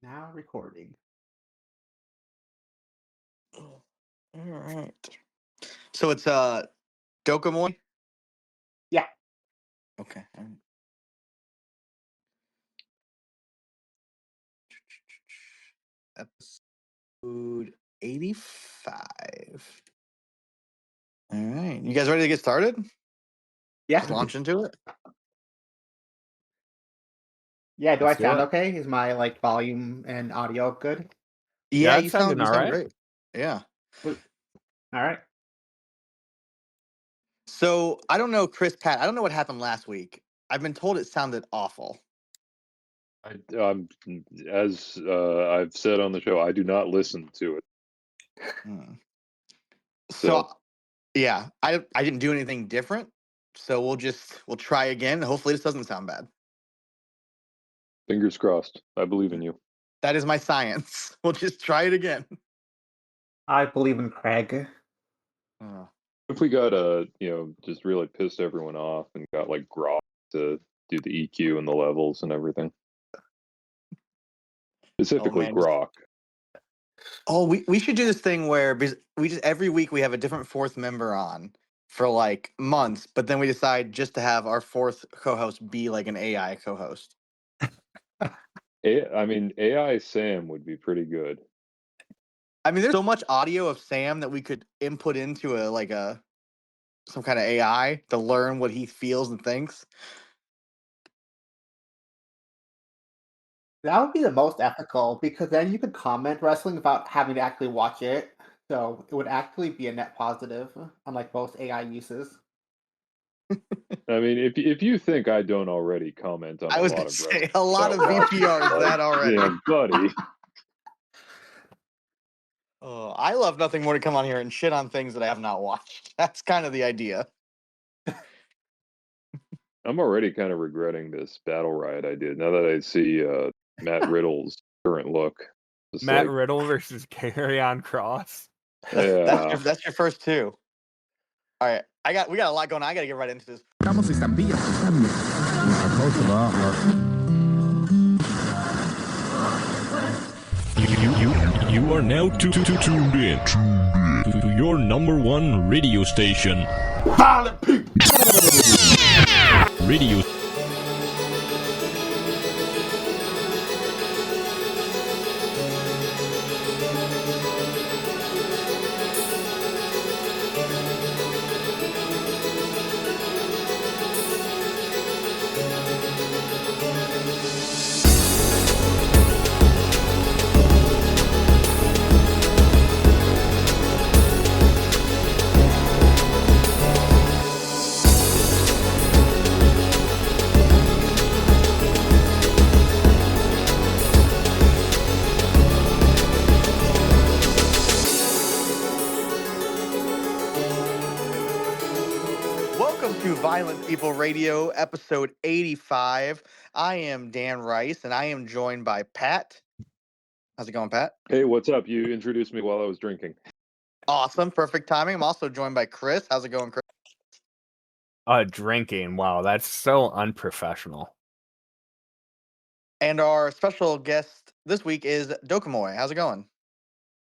Now recording. All right. So it's Dokomoy? Yeah. Okay. Episode 85. All right. You guys ready to get started? Just Yeah. launch into it? Yeah. Do I Let's do sound it. okay? Is my volume and audio good? Yeah, Yeah, you it's sounding sound all right. great. Yeah. Sweet. All right. So I don't know, Pat, I don't know what happened last week. I've been told it sounded awful. I'm as I've said on the show, I do not listen to it. Hmm. So So yeah, I didn't do anything different. So we'll try again. Hopefully this doesn't sound bad. fingers crossed. I believe in you. That is my science. We'll just try it again. I believe in Craig. If we got just really pissed everyone off and got like Grok to do the EQ and the levels and everything. Specifically man. Grok. Oh, we should do this thing where we just every week we have a different fourth member on for like months, but then we decide just to have our fourth co-host be like an AI co-host. I mean, AI Sam would be pretty good. I mean, there's so much audio of Sam that we could input into some kind of AI to learn what he feels and thinks. That would be the most ethical because then you could comment wrestling without having to actually watch it. So it would actually be a net positive, unlike most AI uses. I mean, if you think I don't already comment on I a was lot gonna of say wrestling a lot of without VPR is watching, that already. Yeah, buddy. Oh, I love nothing more to come on here and shit on things that I have not watched. That's kind of the idea. I'm already kind of regretting this Battle Riot I did. Now that I see Matt Riddle's current look. It's Matt like, Riddle versus Karrion Cross. yeah. That's your first two. All right, we got a lot going on. I got to get right into this. You are now tuned in to your number one radio station. Radio. Welcome to Violent People Radio, episode 85. I am Dan Rice, and I am joined by Pat. How's it going, Pat? Hey, what's up? You introduced me while I was drinking. Awesome, perfect timing. I'm also joined by Chris. How's it going, Chris? Drinking. Wow, that's so unprofessional. And our special guest this week is Dokomoy. How's it going?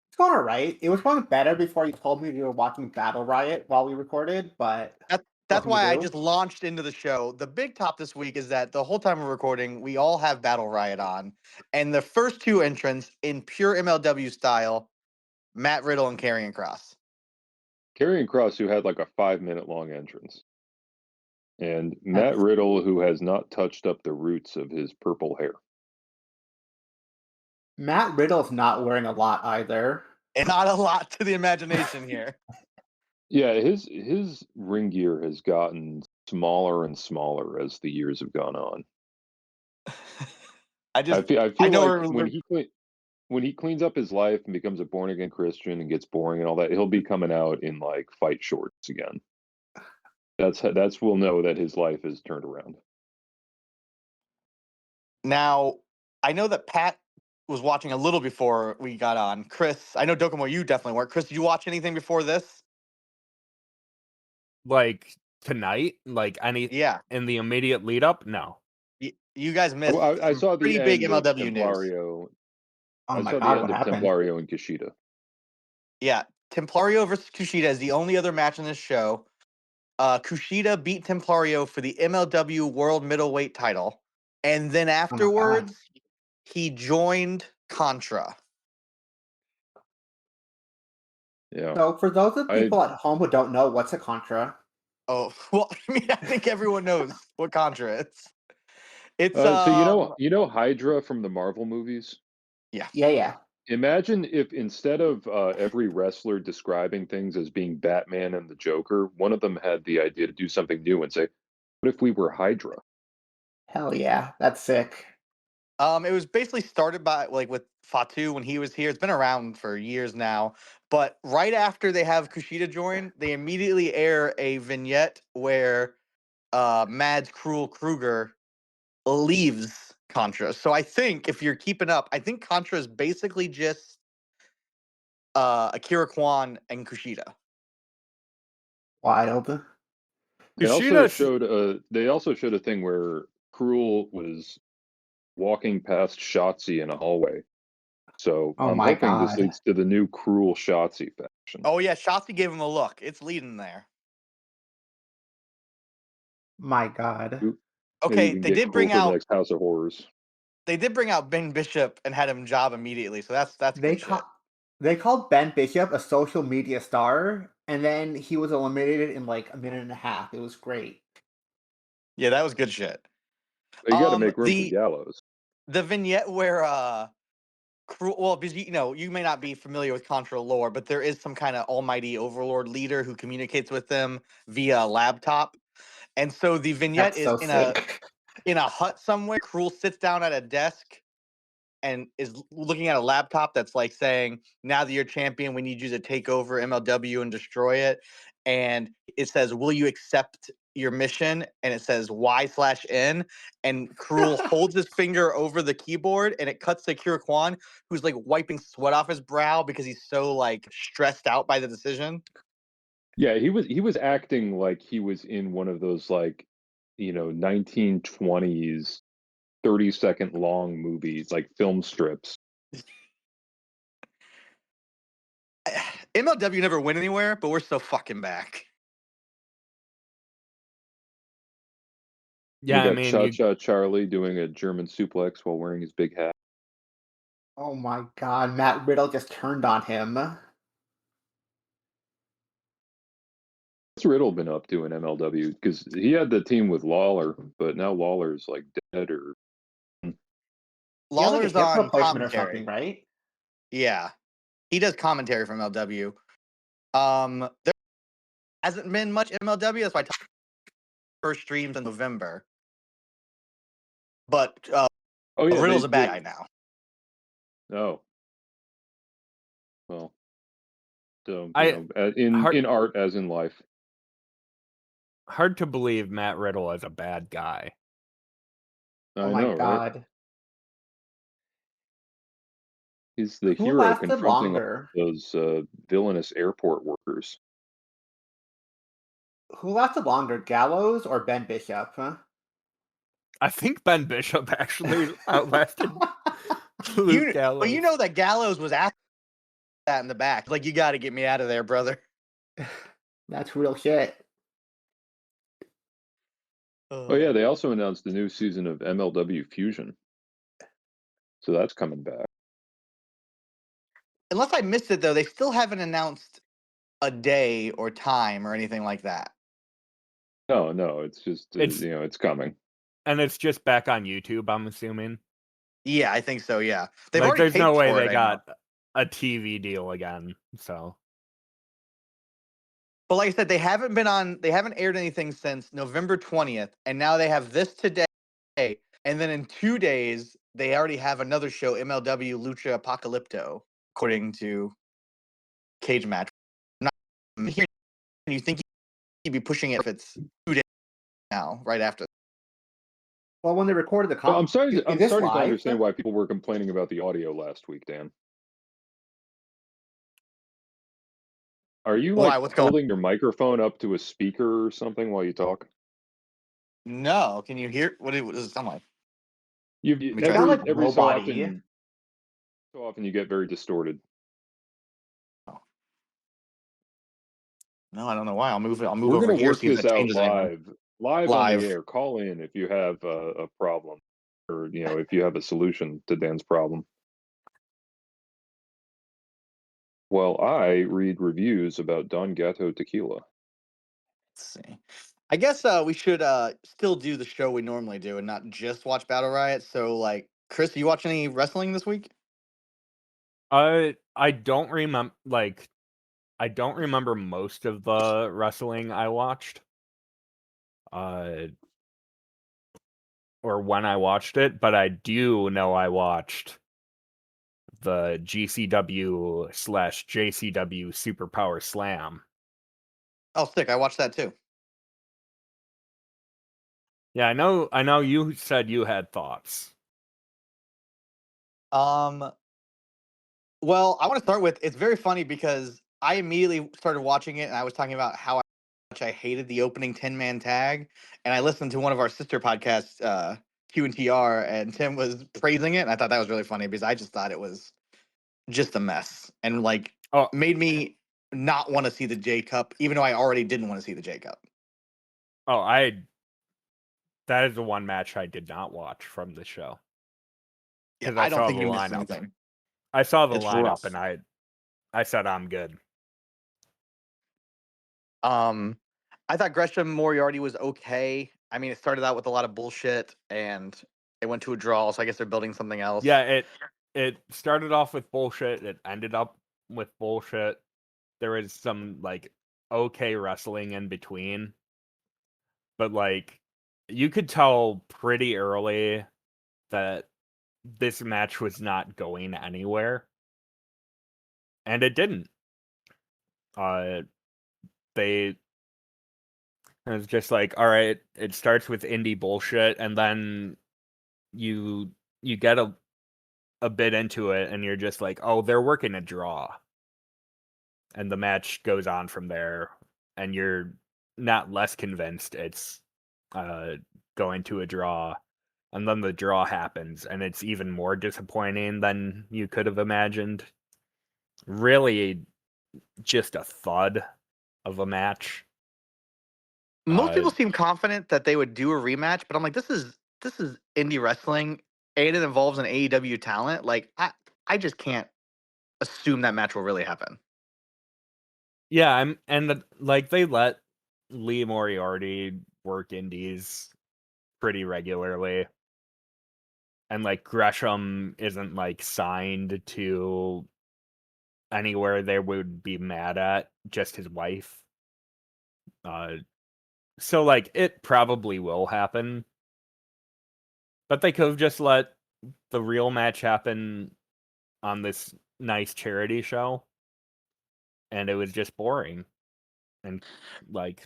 It's going all right. It was going better before you told me you were watching Battle Riot while we recorded, but That's what can why you I do? just launched into the show. The big top this week is that the whole time we're recording, we all have Battle Riot on. And the first two entrants in pure MLW style, Matt Riddle and Karrion Cross. Karrion Cross, who had like a 5-minute long entrance. And Matt Riddle, who has not touched up the roots of his purple hair. Matt Riddle's not wearing a lot either. And not a lot to the imagination here. Yeah, his ring gear has gotten smaller and smaller as the years have gone on. I feel know like when he cleans up his life and becomes a born again Christian and gets boring and all that, he'll be coming out in like fight shorts again. That's we'll know that his life is turned around. Now, I know that Pat was watching a little before we got on. Chris, I know Dokomo, you definitely weren't. Chris, did you watch anything before this? Like tonight, like Yeah. in the immediate lead up. No. You guys missed I saw the pretty end big of MLW news. Templario. Oh I my saw the god, end what of happened? Templario and Kushida. Yeah, Templario versus Kushida is the only other match in this show. Kushida beat Templario for the MLW World Middleweight title, and then Oh my god. afterwards, he joined Contra. Yeah. So for those of I people at home who don't know, what's a contra? Oh, well, I mean, I think everyone knows what Contra is. It's so you know Hydra from the Marvel movies? yeah. Yeah. Imagine if instead of every wrestler describing things as being Batman and the Joker, one of them had the idea to do something new and say, "What if we were Hydra?" Hell yeah, that's sick. It was basically started by with Fatu when he was here. It's been around for years now. But right after they have Kushida join, they immediately air a vignette where Mads Cruel Kruger leaves Contra. So I think if you're keeping up, I think Contra is basically just Akira Kwan and Kushida. Wild. They also Kushida's showed a thing where Cruel was walking past Shotzi in a hallway. So Oh I'm my hoping this god. leads to the new Cruel Shotzi faction. Oh yeah, Shotzi gave him a look. It's leading there. My god. Maybe we Okay, can they get did Cruel bring for the out next House of Horrors. Ben Bishop and had him job immediately. So that's They good shit. they called Ben Bishop a social media star, and then he was eliminated in like a minute and a half. It was great. Yeah, that was good shit. But you got to make room for The Gallows. vignette where well, because you may not be familiar with Contra lore, but there is some kind of almighty overlord leader who communicates with them via laptop. And so the vignette That's is so sick. in a hut somewhere. Cruel sits down at a desk and is looking at a laptop that's like saying, "Now that you're champion, we need you to take over MLW and destroy it." And it says, "Will you accept your mission?" And it says Y/N. And Cruel holds his finger over the keyboard, and it cuts to Kira Kwan, who's like wiping sweat off his brow because he's so like stressed out by the decision. Yeah, he was acting like he was in one of those 1920s 30-second long movies, like film strips. MLW never went anywhere, but we're so fucking back. yeah. We I got mean, Cha you Cha Charlie doing a German suplex while wearing his big hat. Oh my god, Matt Riddle just turned on him. What's Riddle been up to in MLW? Because he had the team with Lawler, but now Lawler's like dead or He has like a Lawler's hip on replacement or something, commentary. right? Yeah, he does commentary from MLW. There hasn't been much MLW. That's why first streams in November. But oh yeah, Riddle's a bad guy now. Oh, well, so I hard in art as in life. hard to believe Matt Riddle is a bad guy. I Oh my know, right? god. He's the Who hero lasted confronting all longer? those villainous airport workers. Who lasted longer, Gallows or Ben Bishop? Huh? I think Ben Bishop actually outlasted Luke Gallows. You know that Gallows was at that in the back. Like, you got to get me out of there, brother. That's real shit. Oh yeah, they also announced the new season of MLW Fusion, so that's coming back. Unless I missed it, though, they still haven't announced a day or time or anything like that. No, it's just it's coming. And it's just back on YouTube, I'm assuming. Yeah, I think so. Yeah, they've Like, already there's no paid way for it, they I got know. a TV deal again. So, But like I said, they haven't aired anything since November 20th, and now they have this today, and then in 2 days they already have another show, MLW Lucha Apocalypto, according to Cage Match. I'm not here. You think you'd be pushing it if it's 2 days now, right after? Well, when they recorded the Well, comp, I'm starting is this to live? understand why people were complaining about the audio last week, Dan. Are you Why? like What's going on? holding your microphone up to a speaker or something while you talk? No, can you hear? What does it sound like? You've You sound like every so robot-y. often So often you get very distorted. No, I don't know why. I'll move We're over gonna here, work see if this that out changes anything. live on the Live. air. Call in if you have a problem, or if you have a solution to Dan's problem. Well, I read reviews about Don Gato tequila. Let's see. I guess we should still do the show we normally do and not just watch Battle Riot. So, like, Chris, you watch any wrestling this week? I don't remember. I don't remember most of the wrestling I watched. Or when I watched it, but I do know I watched the GCW/JCW Superpower Slam. Oh, sick! I watched that too. Yeah, I know. You said you had thoughts. Well, I want to start with, it's very funny because I immediately started watching it and I was talking about how much I hated the opening 10-man tag, and I listened to one of our sister podcasts, Q&TR, and Tim was praising it, and I thought that was really funny because I just thought it was just a mess and like Oh, made me not want to see the J Cup, even though I already didn't want to see the J Cup. oh, that is the one match I did not watch from the show. Yeah, Because I don't saw think the you missed lineup. anything. I saw the It's lineup rough. and I said I'm good. I thought Gresham Moriarty was okay. I mean, it started out with a lot of bullshit and it went to a draw, so I guess they're building something else. Yeah, it started off with bullshit. It ended up with bullshit. There was some like okay wrestling in between, but like you could tell pretty early that this match was not going anywhere, and it didn't. It was just like, all right, it starts with indie bullshit, and then you get a bit into it, and you're just like, oh, they're working a draw, and the match goes on from there, and you're not less convinced it's going to a draw, and then the draw happens, and it's even more disappointing than you could have imagined. Really, just a thud of a match. Most people seem confident that they would do a rematch, but I'm like, this is indie wrestling, and it involves an AEW talent. Like, I just can't assume that match will really happen. Yeah, like they let Lee Moriarty work indies pretty regularly. And like Gresham isn't like signed to anywhere they would be mad at, just his wife. So like it probably will happen. But they could have just let the real match happen on this nice charity show. And it was just boring. And like,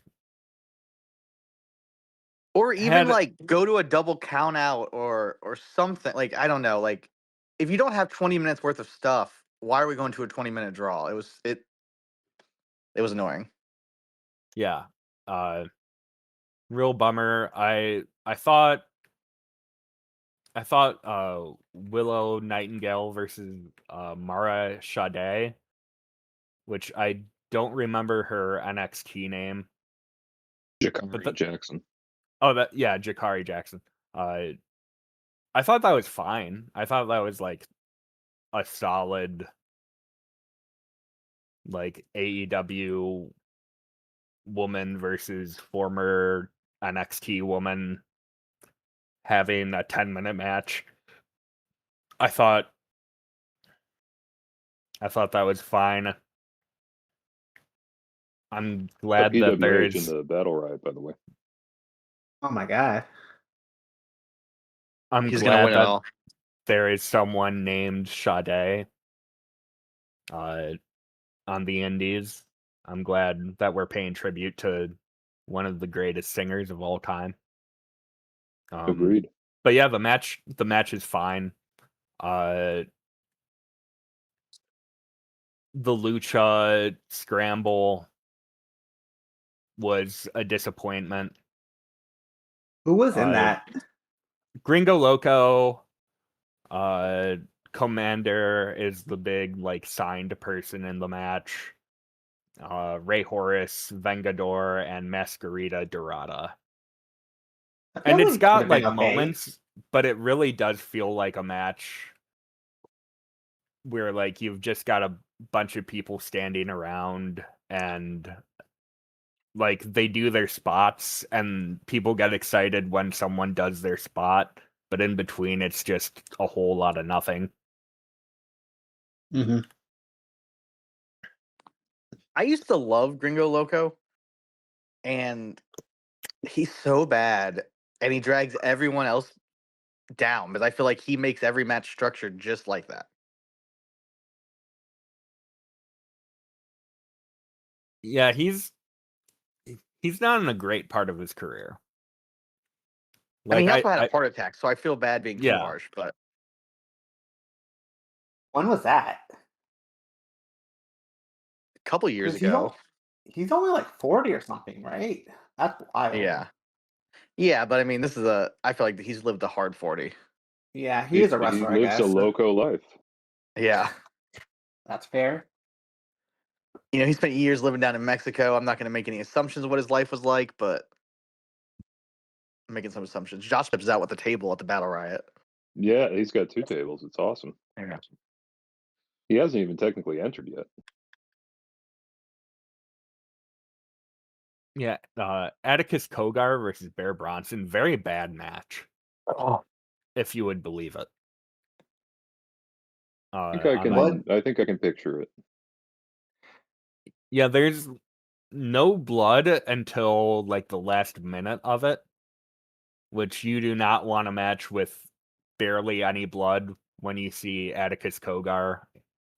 Or even had like go to a double count out or something. Like, I don't know. Like, if you don't have 20 minutes worth of stuff, why are we going to a 20-minute draw? It was annoying. yeah, real bummer. I thought Willow Nightingale versus Mara Sade, which I don't remember her NXT name. Jakari Jackson. Oh, Jakari Jackson. I thought that was fine. I thought that was like a solid like AEW woman versus former NXT woman having a 10-minute match. I thought that was fine. I'm glad that PWH there's in the Battle Riot, by the way. Oh my god. I'm He's gonna glad win it that all. there is someone named Sade on the indies. I'm glad that we're paying tribute to one of the greatest singers of all time. Agreed. But yeah, the match is fine. The Lucha scramble was a disappointment. Who was in that? Gringo Loco, Commander is the big like signed person in the match. Ray Horus, Vengador, and Masquerita Dorada. I feel And it's like it would got have been like okay. moments, but it really does feel like a match where like you've just got a bunch of people standing around and like they do their spots and people get excited when someone does their spot, but in between it's just a whole lot of nothing. Mm-hmm. I used to love Gringo Loco, and he's so bad, and he drags everyone else down because I feel like he makes every match structured just like that. Yeah, he's not in a great part of his career. I mean, Like he also had I a heart attack, so I feel bad being too Yeah. harsh, but When was that? a couple years 'Cause ago. he's only like 40 or something, right? That's wild. Yeah. Yeah, but I mean, I feel like he's lived a hard 40. Yeah, he is a He wrestler, I lives a guess. loco life. Yeah. That's fair. You know, he spent years living down in Mexico. I'm not going to make any assumptions of what his life was like, but I'm making some assumptions. Josh is out with the table at the Battle Riot. Yeah, he's got 2 tables. It's awesome. Yeah. He hasn't even technically entered yet. Yeah, Atticus Kogar versus Bear Bronson, very bad match, Oh. if you would believe it. I think I can picture it. Yeah, there's no blood until like the last minute of it, which you do not want a match with barely any blood when you see Atticus Kogar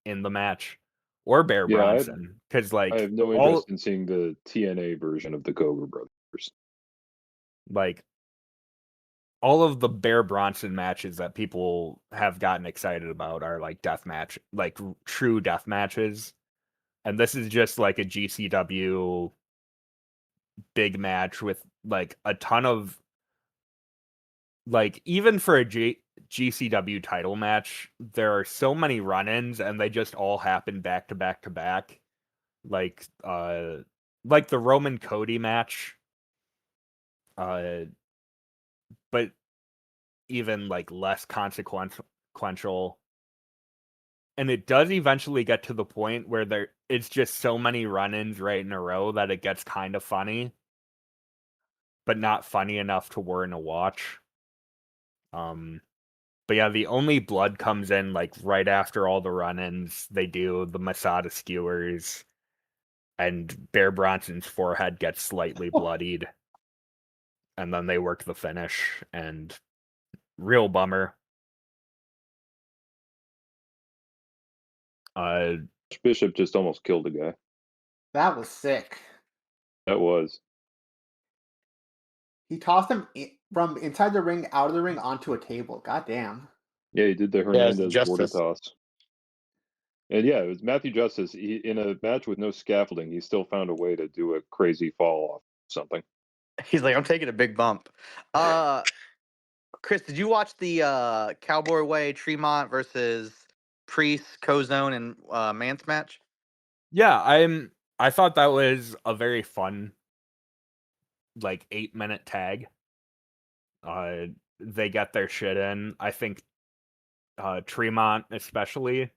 in the match or Bear Yeah, Bronson, because I like have no interest in seeing the TNA version of the Koger brothers. like all of the Bear Bronson matches that people have gotten excited about are like death match, like true death matches. And this is just like a GCW big match with like a ton of like even for a GCW title match, there are so many run-ins and they just all happen back to back to back. Like the Roman Cody match. But even like less consequential. And it does eventually get to the point where it's just so many run-ins right in a row that it gets kind of funny, but not funny enough to warrant a watch. But yeah, the only blood comes in like right after all the run-ins. They do the Masada skewers, and Bear Bronson's forehead gets slightly bloodied, and then they work the finish, and real bummer. Bishop just almost killed a guy. That was sick. That was. He tossed him from inside the ring, out of the ring, onto a table. God damn. Yeah, he did the it's Hernandez border Justice. toss. And yeah, it was Matthew Justice. In a match with no scaffolding, he still found a way to do a crazy fall off something. He's like, I'm taking a big bump. Chris, did you watch the Cowboy Way Tremont versus Priest, Kozone, and Mance match? Yeah, I thought that was a very fun like 8-minute tag. They get their shit in. I think Tremont especially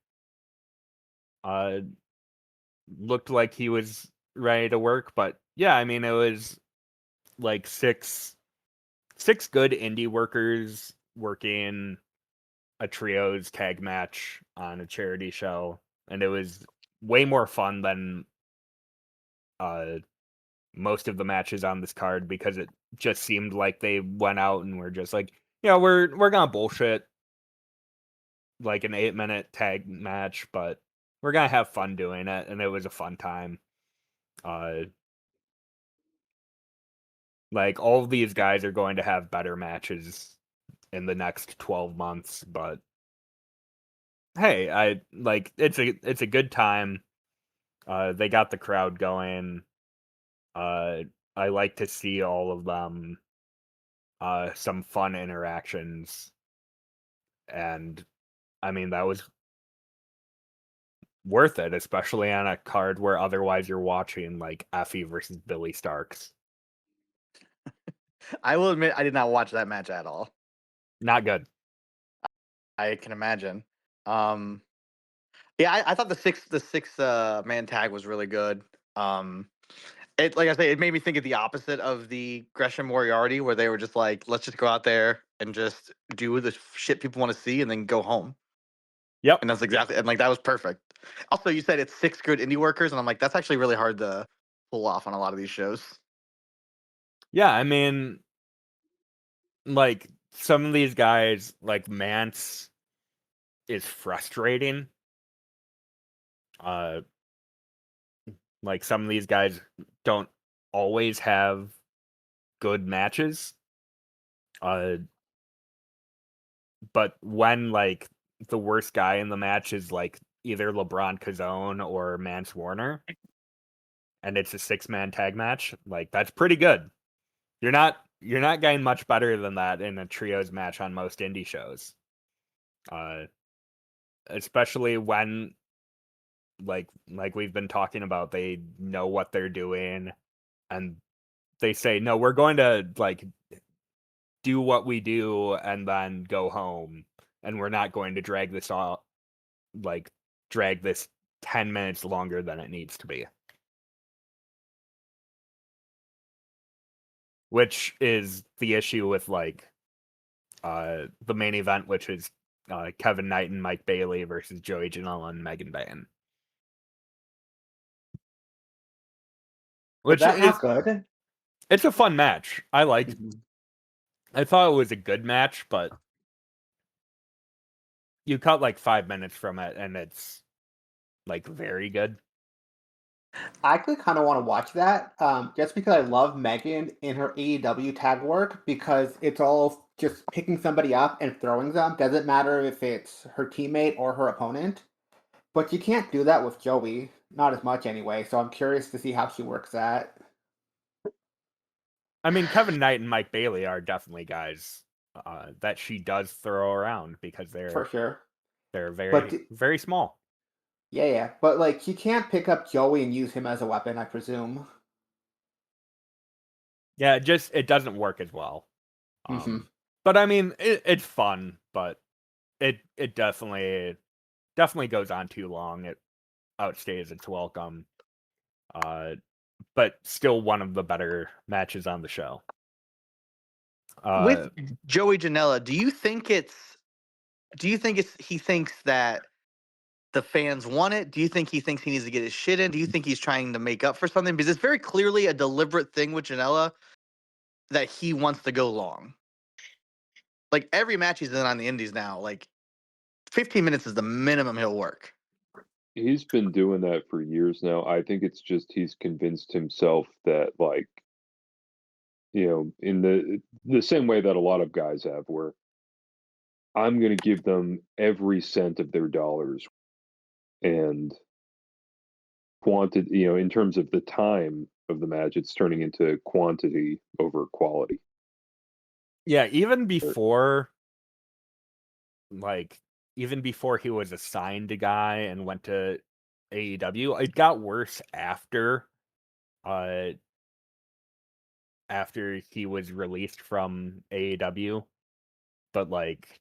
looked like he was ready to work, but yeah, I mean it was like six good indie workers working a trios tag match on a charity show, and it was way more fun than most of the matches on this card because it just seemed like they went out and were just like, yeah, we're gonna bullshit like an 8-minute tag match, but we're gonna have fun doing it, and it was a fun time. Like all of these guys are going to have better matches in the next 12 months, but hey, I like it's a good time. They got the crowd going. I like to see all of them. Some fun interactions, and I mean, that was worth it, especially on a card where otherwise you're watching like Effie versus Billy Starks. I will admit I did not watch that match at all. Not good. I can imagine. Yeah, I thought the six man tag was really good. It, like I say, it made me think of the opposite of the Gresham Moriarty, where they were just like, let's just go out there and just do the shit people want to see and then go home. Yep. And that's exactly, and like that was perfect. Also, you said it's 6 good indie workers, and I'm like, that's actually really hard to pull off on a lot of these shows. Yeah, I mean, like some of these guys, like Mance, is frustrating. Like some of these guys don't always have good matches. But when like the worst guy in the match is like either LeBron Cazone or Mance Warner, and it's a 6-man tag match, like that's pretty good. You're not getting much better than that in a trios match on most indie shows. Especially when like we've been talking about, they know what they're doing and they say, no, we're going to like do what we do and then go home, and we're not going to drag this 10 minutes longer than it needs to be. Which is the issue with like the main event, which is Kevin Knight and Mike Bailey versus Joey Janela and Megan Bayne. Was Which that is not good? it's a fun match. I liked. I thought it was a good match, but you cut like 5 minutes from it, and it's like very good. I actually kind of want to watch that, just because I love Megan in her AEW tag work, because it's all just picking somebody up and throwing them. Doesn't matter if it's her teammate or her opponent. But you can't do that with Joey, not as much anyway. So I'm curious to see how she works that. I mean, Kevin Knight and Mike Bailey are definitely guys that she does throw around because For sure. they're But very small. yeah. But like, you can't pick up Joey and use him as a weapon, I presume. Yeah, it doesn't work as well. But I mean, it's fun, but it definitely goes on too long. It outstays its welcome. But still one of the better matches on the show. With Joey Janela, do you think he thinks that the fans want it? Do you think he thinks he needs to get his shit in? Do you think he's trying to make up for something? Because it's very clearly a deliberate thing with Janela that he wants to go long. Like every match he's in on the indies now, like 15 minutes is the minimum he'll work. He's been doing that for years now. I think it's just he's convinced himself that, like, in the same way that a lot of guys have, where I'm going to give them every cent of their dollars, and quantity, in terms of the time of the match, it's turning into quantity over quality. Yeah, even before he was assigned a guy and went to AEW, it got worse after he was released from AEW. But like,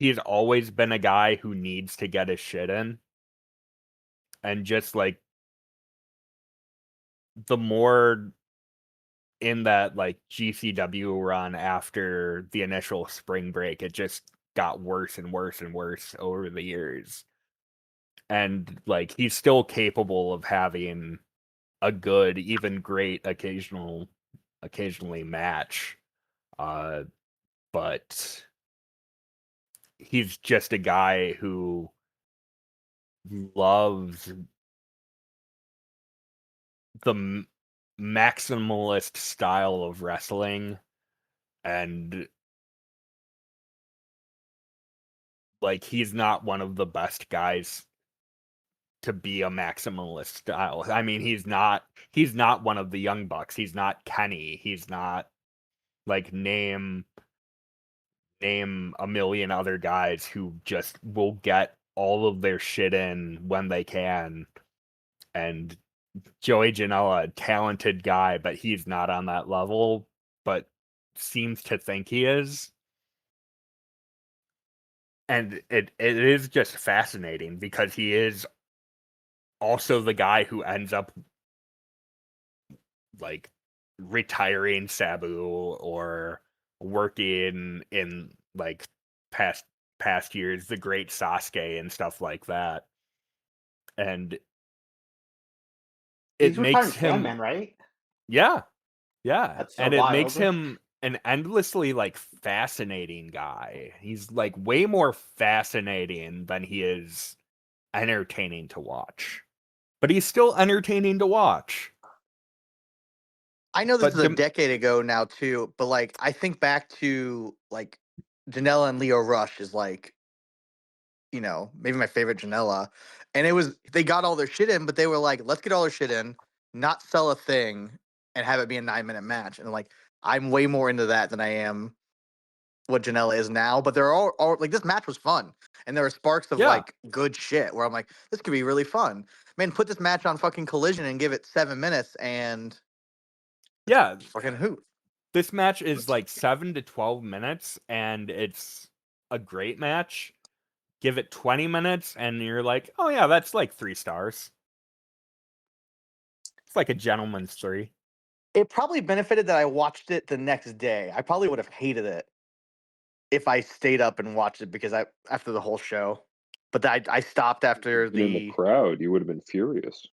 he's always been a guy who needs to get his shit in. And just like the more in that like GCW run after the initial spring break, it just got worse and worse and worse over the years. And like, he's still capable of having a good, even great occasionally match. But he's just a guy who loves the maximalist style of wrestling, and like, he's not one of the best guys to be a maximalist style. I mean, he's not one of the Young Bucks. He's not Kenny. He's not like name name a million other guys who just will get all of their shit in when they can. And Joey Janela, talented guy, but he's not on that level, but seems to think he is. And it is just fascinating because he is also the guy who ends up like retiring Sabu or working in like past years, the great Sasuke and stuff like that. And it He's retiring makes him Sandman, right? yeah. That's so And it makes wild. him an endlessly like fascinating guy. He's like way more fascinating than he is entertaining to watch. But he's still entertaining to watch. I know this But is a decade ago now too, but like I think back to like Janela and Leo Rush is like, you know, maybe my favorite Janela. And it was they got all their shit in, but they were like, let's get all their shit in, not sell a thing, and have it be a 9-minute match. And like I'm way more into that than I am what Janela is now. But they're all like this match was fun. And there were sparks of Yeah. like good shit where I'm like, this could be really fun. Man, put this match on fucking Collision and give it 7 minutes and yeah, fucking hoot. this match is like 7 to 12 minutes and it's a great match. Give it 20 minutes and you're like, oh yeah, that's like 3 stars. It's like a gentleman's 3. It probably benefited that I watched it the next day. I probably would have hated it if I stayed up and watched it because after the whole show. But I stopped after And in the crowd, you would have been furious.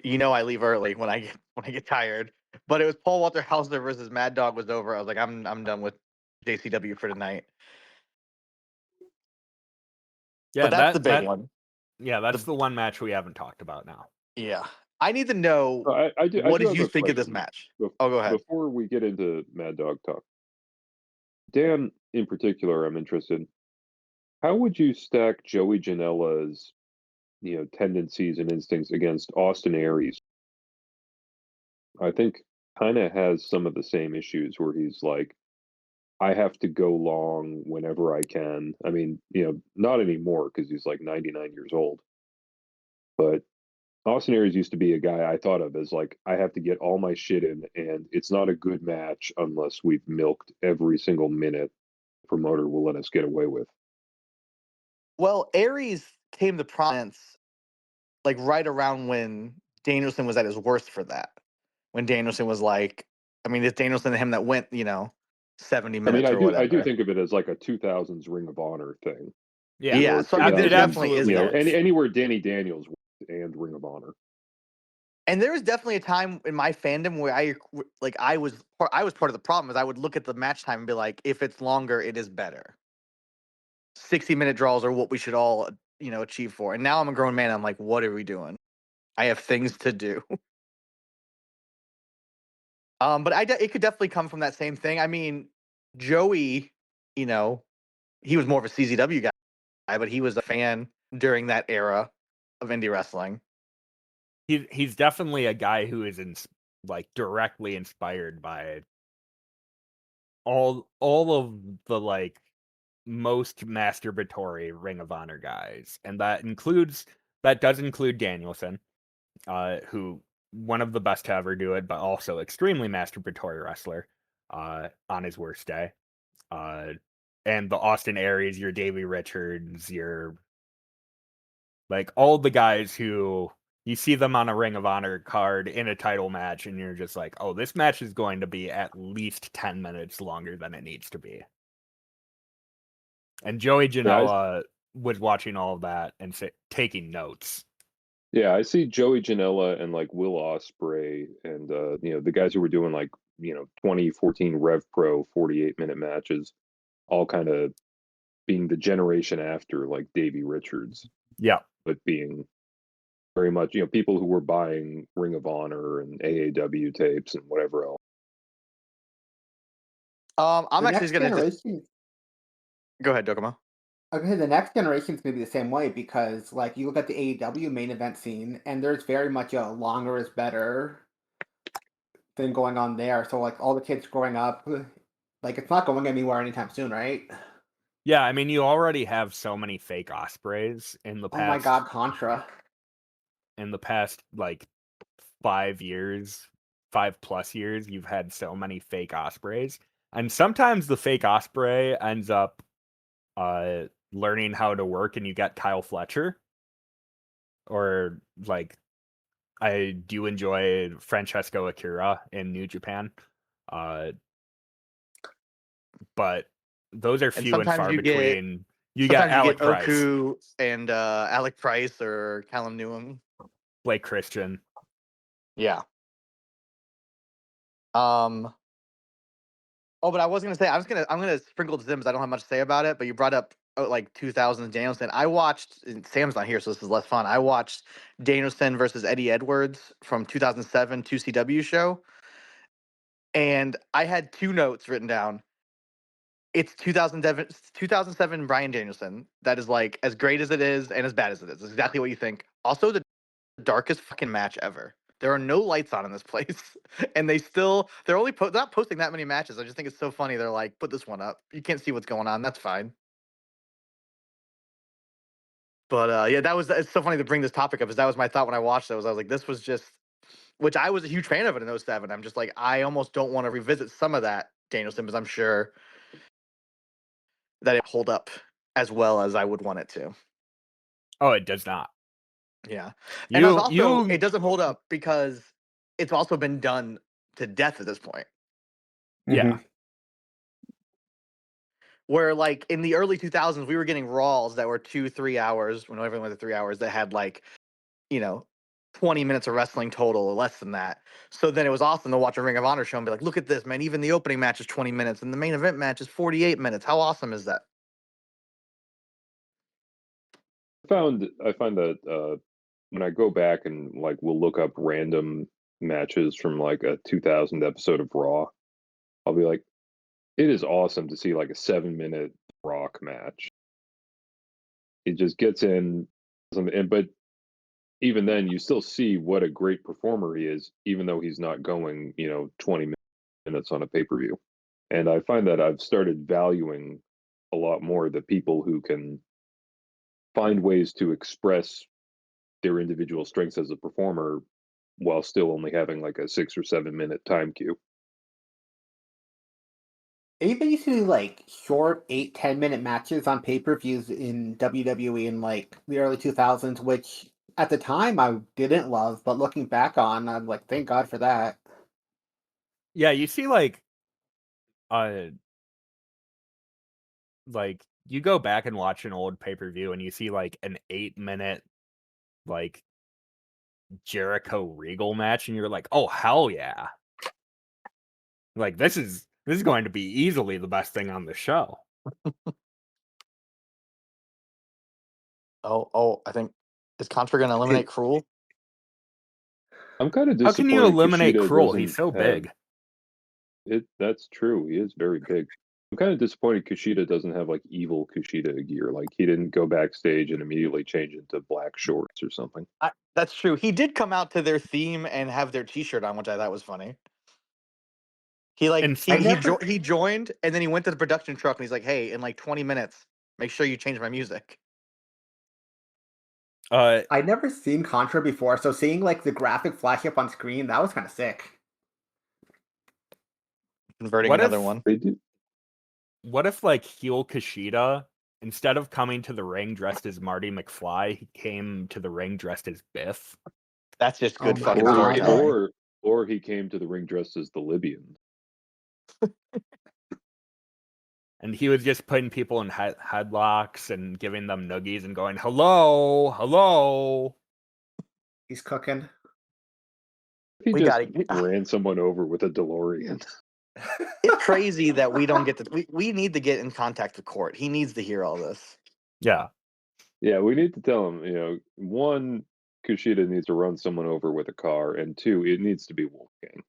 You know I leave early when I get tired. But it was Paul Walter Hauser versus Mad Dog was over. I was like, I'm done with JCW for tonight. Yeah, But that's the big one. Yeah, that's the one match we haven't talked about now. Yeah. I need to know what did you think of this match? Go ahead. Before we get into Mad Dog talk, Dan, in particular, I'm interested. How would you stack Joey Janela's, tendencies and instincts against Austin Aries? I think kind of has some of the same issues where he's like, I have to go long whenever I can. I mean, not anymore because he's like 99 years old. But Austin Aries used to be a guy I thought of as like, I have to get all my shit in, and it's not a good match unless we've milked every single minute the promoter will let us get away with. Well, Aries came to prominence like right around when Danielson was at his worst for that. When Danielson was like, I mean, it's Danielson and him that went, 70 minutes or whatever. I do think of it as like a 2000s Ring of Honor thing. Yeah. So I mean, there definitely is that. Anywhere Danny Daniels and Ring of Honor. And there was definitely a time in my fandom where I was part of the problem is I would look at the match time and be like, if it's longer, it is better. 60-minute draws are what we should all, achieve for. And now I'm a grown man. I'm like, what are we doing? I have things to do. But it could definitely come from that same thing. I mean, Joey, he was more of a CZW guy, but he was a fan during that era of indie wrestling. He's definitely a guy who is directly inspired by all of the like most masturbatory Ring of Honor guys, and that does include Danielson, who one of the best to ever do it, but also extremely masturbatory wrestler on his worst day. And the Austin Aries, your Davey Richards, your like all the guys who you see them on a Ring of Honor card in a title match, and you're just like, oh, this match is going to be at least 10 minutes longer than it needs to be. And Joey Janela was watching all of that and taking notes. Yeah, I see Joey Janela and like Will Ospreay and the guys who were doing like 2014 Rev Pro 48-minute matches, all kind of being the generation after like Davey Richards. Yeah, but being very much people who were buying Ring of Honor and AAW tapes and whatever else. I'm actually going to go ahead, Dokomoy. Okay, the next generation is going to be the same way because, like, you look at the AEW main event scene, and there's very much a longer is better thing going on there. So, like, all the kids growing up, like, it's not going anywhere anytime soon, right? Yeah, I mean, you already have so many fake Ospreys in the Oh my past. god, Contra. In the past, like 5+years, you've had so many fake Ospreys, and sometimes the fake Osprey ends up learning how to work, and you get Kyle Fletcher, or like I do enjoy Francesco Akira in New Japan, but those are And few and far between. You get sometimes you get Alec Price, Oku and Alec Price or Callum Newham. Blake Christian. Yeah. Oh, but I was gonna say I'm gonna sprinkle the Sims. I don't have much to say about it, but you brought up like 2000s Danielson. I watched. And Sam's not here, so this is less fun. I watched Danielson versus Eddie Edwards from 2007 2CW show, and I had two notes written down. It's 2007 Brian Danielson. That is like as great as it is and as bad as it is. It's exactly what you think. Also, the darkest fucking match ever. There are no lights on in this place, and they're only not posting that many matches. I just think it's so funny. They're like, put this one up. You can't see what's going on. That's fine. But yeah, it's so funny to bring this topic up because that was my thought when I watched those. I was like, this was just, which I was a huge fan of it in '07. I'm just like, I almost don't want to revisit some of that Danielson because I'm sure that it hold up as well as I would want it to. Oh, it does not. Yeah, and You it doesn't hold up because it's also been done to death at this point. yeah. Where like in the early 2000s, we were getting Raws that were 2-3 hours. When everyone went to 3 hours, that had like 20 minutes of wrestling total or less than that. So then it was awesome to watch a Ring of Honor show and be like, look at this, man. Even the opening match is 20 minutes and the main event match is 48 minutes. How awesome is that? I find that when I go back and like we'll look up random matches from like a 2000 episode of Raw, I'll be like, it is awesome to see like a 7-minute Rock match. It just gets in, but even then, you still see what a great performer he is, even though he's not going 20 minutes on a pay-per-view. And I find that I've started valuing a lot more the people who can find ways to express their individual strengths as a performer while still only having like a 6 or 7 minute time cue. Even used to do like short 8-10 minute matches on pay-per-views in WWE in like the early 2000s, which at the time I didn't love, but looking back on, I'm like, thank God for that. Yeah, you see like you go back and watch an old pay-per-view and you see like an 8-minute like Jericho Regal match and you're like, "Oh, hell yeah." Like this is going to be easily the best thing on the show. Oh, I think is Contra going to eliminate Cruel? I'm kind of How can you disappointed eliminate Kushida Cruel? He's doesn't so have big. it. That's true. He is very big. I'm kind of disappointed Kushida doesn't have like evil Kushida gear. Like he didn't go backstage and immediately change into black shorts or something. That's true. He did come out to their theme and have their T-shirt on, which I thought was funny. He like And he joined and then he went to the production truck and he's like, "Hey, in like 20 minutes, make sure you change my music." I'd never seen Contra before, so seeing like the graphic flash up on screen, that was kind of sick. Converting What another if- one. They do. what if like heel Kushida, instead of coming to the ring dressed as Marty McFly, he came to the ring dressed as Biff? That's just good Oh my fucking God. storytelling. Or he came to the ring dressed as the Libyan. And he was just putting people in headlocks and giving them noogies and going, "Hello, hello." He's cooking. He We just gotta- ran someone over with a DeLorean. It's crazy that we don't get to. We need to get in contact with Court. He needs to hear all this. Yeah. Yeah, we need to tell him, one, Kushida needs to run someone over with a car, and two, it needs to be Wolfgang.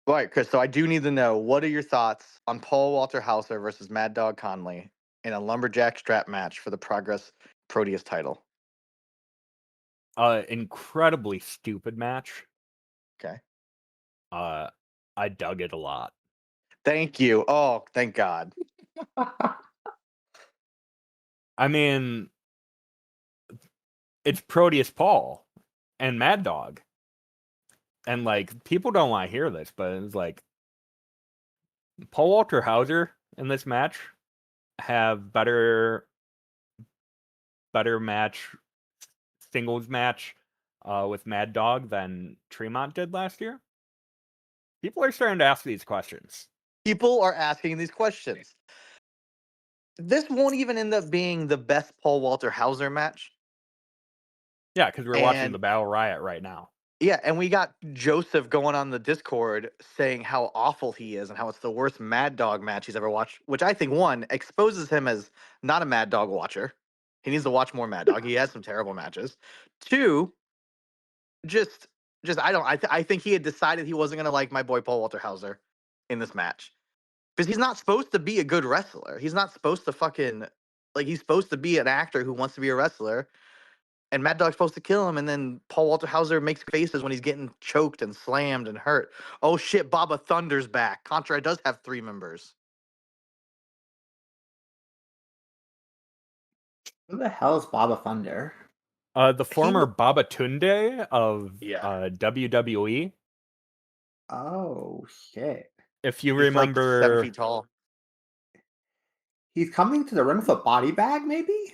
All right, Chris. So I do need to know, what are your thoughts on Paul Walter Hauser versus Mad Dog Conley in a lumberjack strap match for the Progress Proteus title? Incredibly stupid match. Okay. I dug it a lot. Thank you. Oh, thank God. I mean, it's Proteus Paul and Mad Dog. And, like, people don't want to hear this, but it's like, Paul Walter Hauser in this match have better singles match with Mad Dog than Tremont did last year. People are starting to ask these questions. People are asking these questions. This won't even end up being the best Paul Walter Hauser match. Yeah, because we're watching And- the Battle Riot right now. Yeah, and we got Joseph going on the Discord saying how awful he is and how it's the worst Mad Dog match he's ever watched, which I think, one, exposes him as not a Mad Dog watcher. He needs to watch more Mad Dog. He has some terrible matches. Two, just I think he had decided he wasn't gonna like my boy Paul Walter Hauser in this match. Because he's not supposed to be a good wrestler. He's not supposed to fucking he's supposed to be an actor who wants to be a wrestler. And Mad Dog's supposed to kill him, and then Paul Walter Hauser makes faces when he's getting choked and slammed and hurt. Oh shit, Baba Thunder's back. Contra does have 3 members. Who the hell is Baba Thunder? The former Baba Tunde of Yeah. WWE. Oh shit! If you He's like remember, 7 feet tall. He's coming to the ring with a body bag, maybe?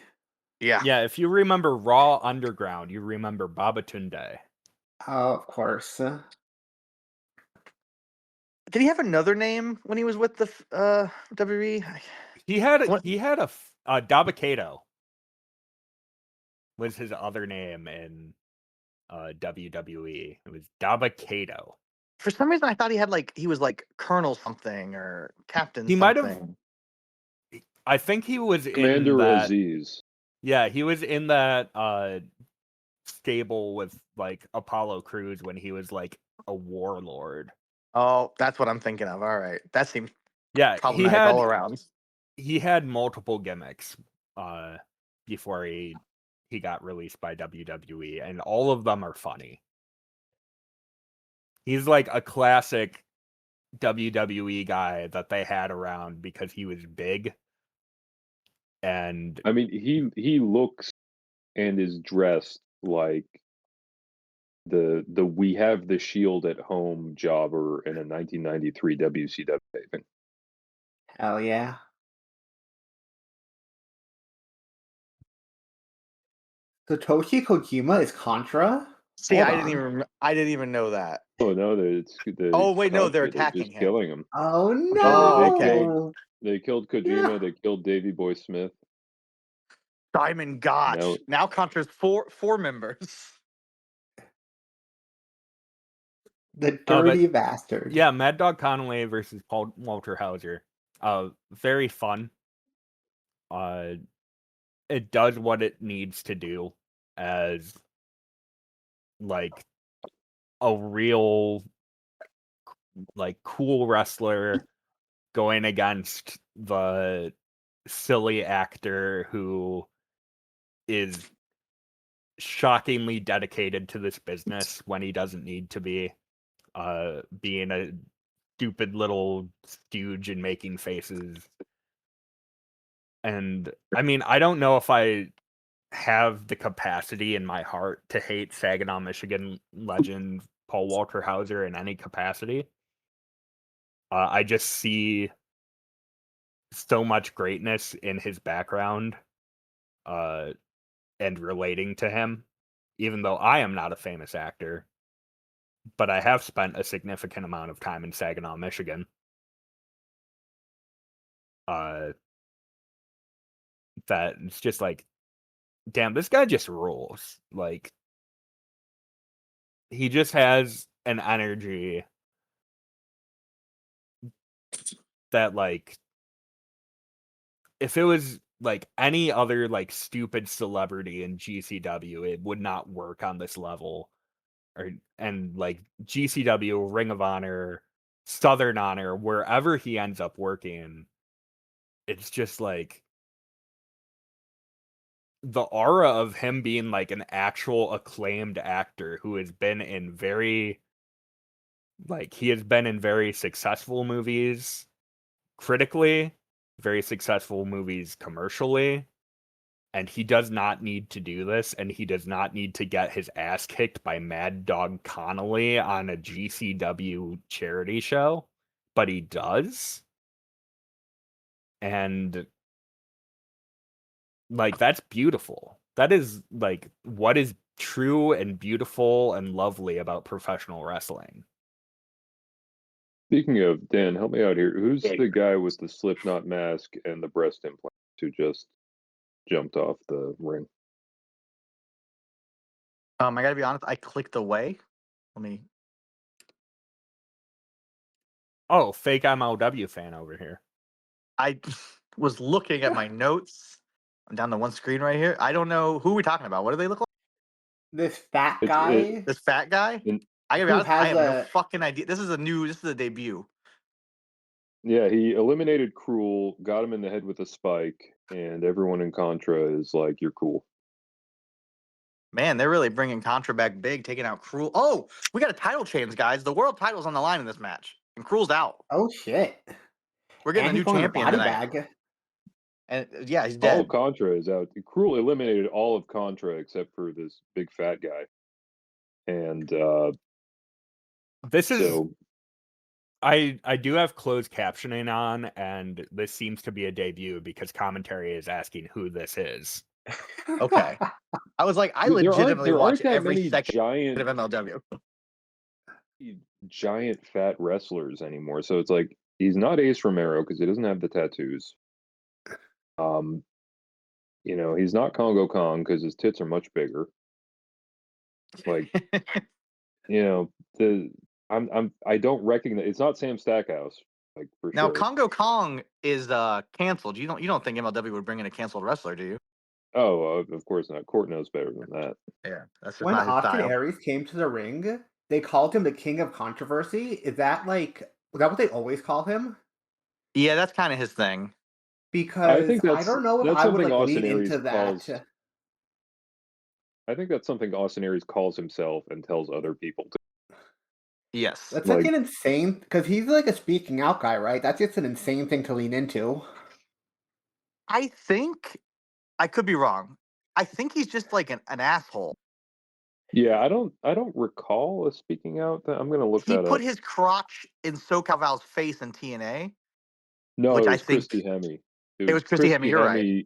yeah, if you remember Raw Underground, you remember Baba Tunde. Oh, of course. Did he have another name when he was with the WWE? He had What- a Dabakato was his other name in WWE. It was Dabakato. For some reason, I thought he was like Colonel something or Captain He something. might have. I think he was Commander in that. Aziz. Yeah, he was in that stable with like Apollo Crews when he was like a warlord. Oh, that's what I'm thinking of. All right, that seems Yeah, problematic all around. he had multiple gimmicks before he got released by WWE, and all of them are funny. He's like a classic WWE guy that they had around because he was big. And I mean, he looks and is dressed like the "We Have the Shield at Home" jobber in a 1993 WCW taping. Hell yeah! Satoshi Kojima is Contra. See, Hold I on. didn't even know that. Oh no, it's Oh, wait, no, they're Contra, attacking just him. killing him. Oh no! Oh, okay. They killed Kojima. Yeah. They killed Davey Boy Smith. Simon Gotch. Now Contra's four members. The dirty bastard. yeah, Mad Dog Conway versus Paul Walter Hauser. Very fun. It does what it needs to do as like a real like cool wrestler going against the silly actor who is shockingly dedicated to this business when he doesn't need to be, being a stupid little stooge and making faces. And I mean, I don't know if I have the capacity in my heart to hate Saginaw, Michigan legend Paul Walter Hauser in any capacity. I just see so much greatness in his background, and relating to him, even though I am not a famous actor, but I have spent a significant amount of time in Saginaw, Michigan. That it's just like, damn, this guy just rules. Like, he just has an energy that, like, if it was like any other like stupid celebrity in GCW, it would not work on this level. And like GCW, Ring of Honor, Southern Honor, wherever he ends up working, it's just like the aura of him being like an actual acclaimed actor who has been in very successful movies critically, very successful movies commercially, and he does not need to do this, and he does not need to get his ass kicked by Mad Dog Connolly on a GCW charity show, but he does. And like, that's beautiful. That is like what is true and beautiful and lovely about professional wrestling. Speaking of, Dan, help me out here. Who's the guy with the Slipknot mask and the breast implant who just jumped off the ring? I gotta be honest. I clicked away. Let me. Oh, fake MLW fan over here. I was looking at my notes. I'm down to one screen right here. I don't know who we're talking about. What do they look like? This fat It's- guy This fat guy? And I gotta be who honest. I has have no a fucking idea. This is a debut. yeah, he eliminated Cruel, got him in the head with a spike, and everyone in Contra is like, "You're cool." Man, they're really bringing Contra back big, taking out Cruel. Oh, we got a title change, guys. The world title's on the line in this match, and Cruel's out. oh shit. We're getting And a he's new going to champion body tonight. bag. And yeah, he's All dead. of Contra is out. Cruel eliminated all of Contra except for this big fat guy, and This is so I do have closed captioning on, and this seems to be a debut because commentary is asking who this is. Okay. I was like, I Dude, legitimately there watch aren't that every many second of MLW. giant fat wrestlers anymore. So it's like he's not Ace Romero because he doesn't have the tattoos. He's not Congo Kong because his tits are much bigger. Like, I don't recognize. It's not Sam Stackhouse, like for Now sure. Congo Kong is canceled. You don't think MLW would bring in a canceled wrestler, do you? Oh, of course not. Court knows better than that. Yeah, that's just When not his Austin style. Aries came to the ring, they called him the King of Controversy. Was that what they always call him? Yeah, that's kind of his thing. I Because think I don't know if that's I would something Austin lean Aries into that. calls. I think that's something Austin Aries calls himself and tells other people to. Yes. That's Like- an insane, because he's like a speaking out guy, right? That's just an insane thing to lean into. I think I could be wrong. I think he's just like an asshole. Yeah, I don't recall a speaking out. I'm gonna look He that put up. his crotch in SoCal Val's face in TNA. No, which it I was think- Christy Hemme. It was Christy Hemme, you're right.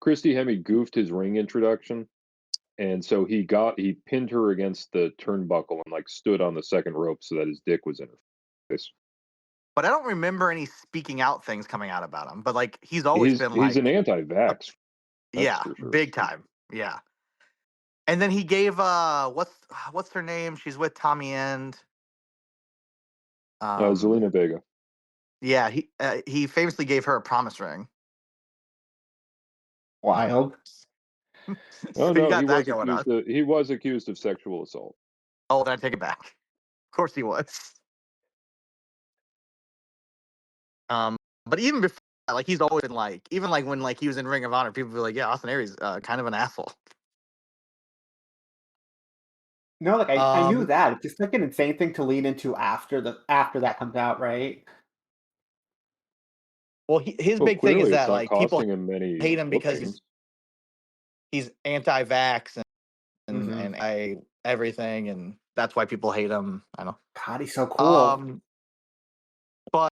Christy Hemme goofed his ring introduction, and so he pinned her against the turnbuckle and like stood on the second rope so that his dick was in her face. But I don't remember any speaking out things coming out about him. But like he's always been like He's an anti-vax. yeah, for sure. big time. Yeah. And then he gave what's her name? She's with Tommy End. Zelina Vega. Yeah, he famously gave her a promise ring. Wild. So Oh you no, got that going on. he was accused of sexual assault. Oh, then I take it back. Of course he was. But even before that, like he's always been like, even like when like he was in Ring of Honor, people be like, yeah, Austin Aries, kind of an asshole. No, like I knew that. It's just like an insane thing to lean into after that comes out, right? Well, his Well, big thing is clearly it's that not like people costing him many hate him because bookings. he's anti-vax Mhm. and everything, and that's why people hate him. I know. God, he's so cool. But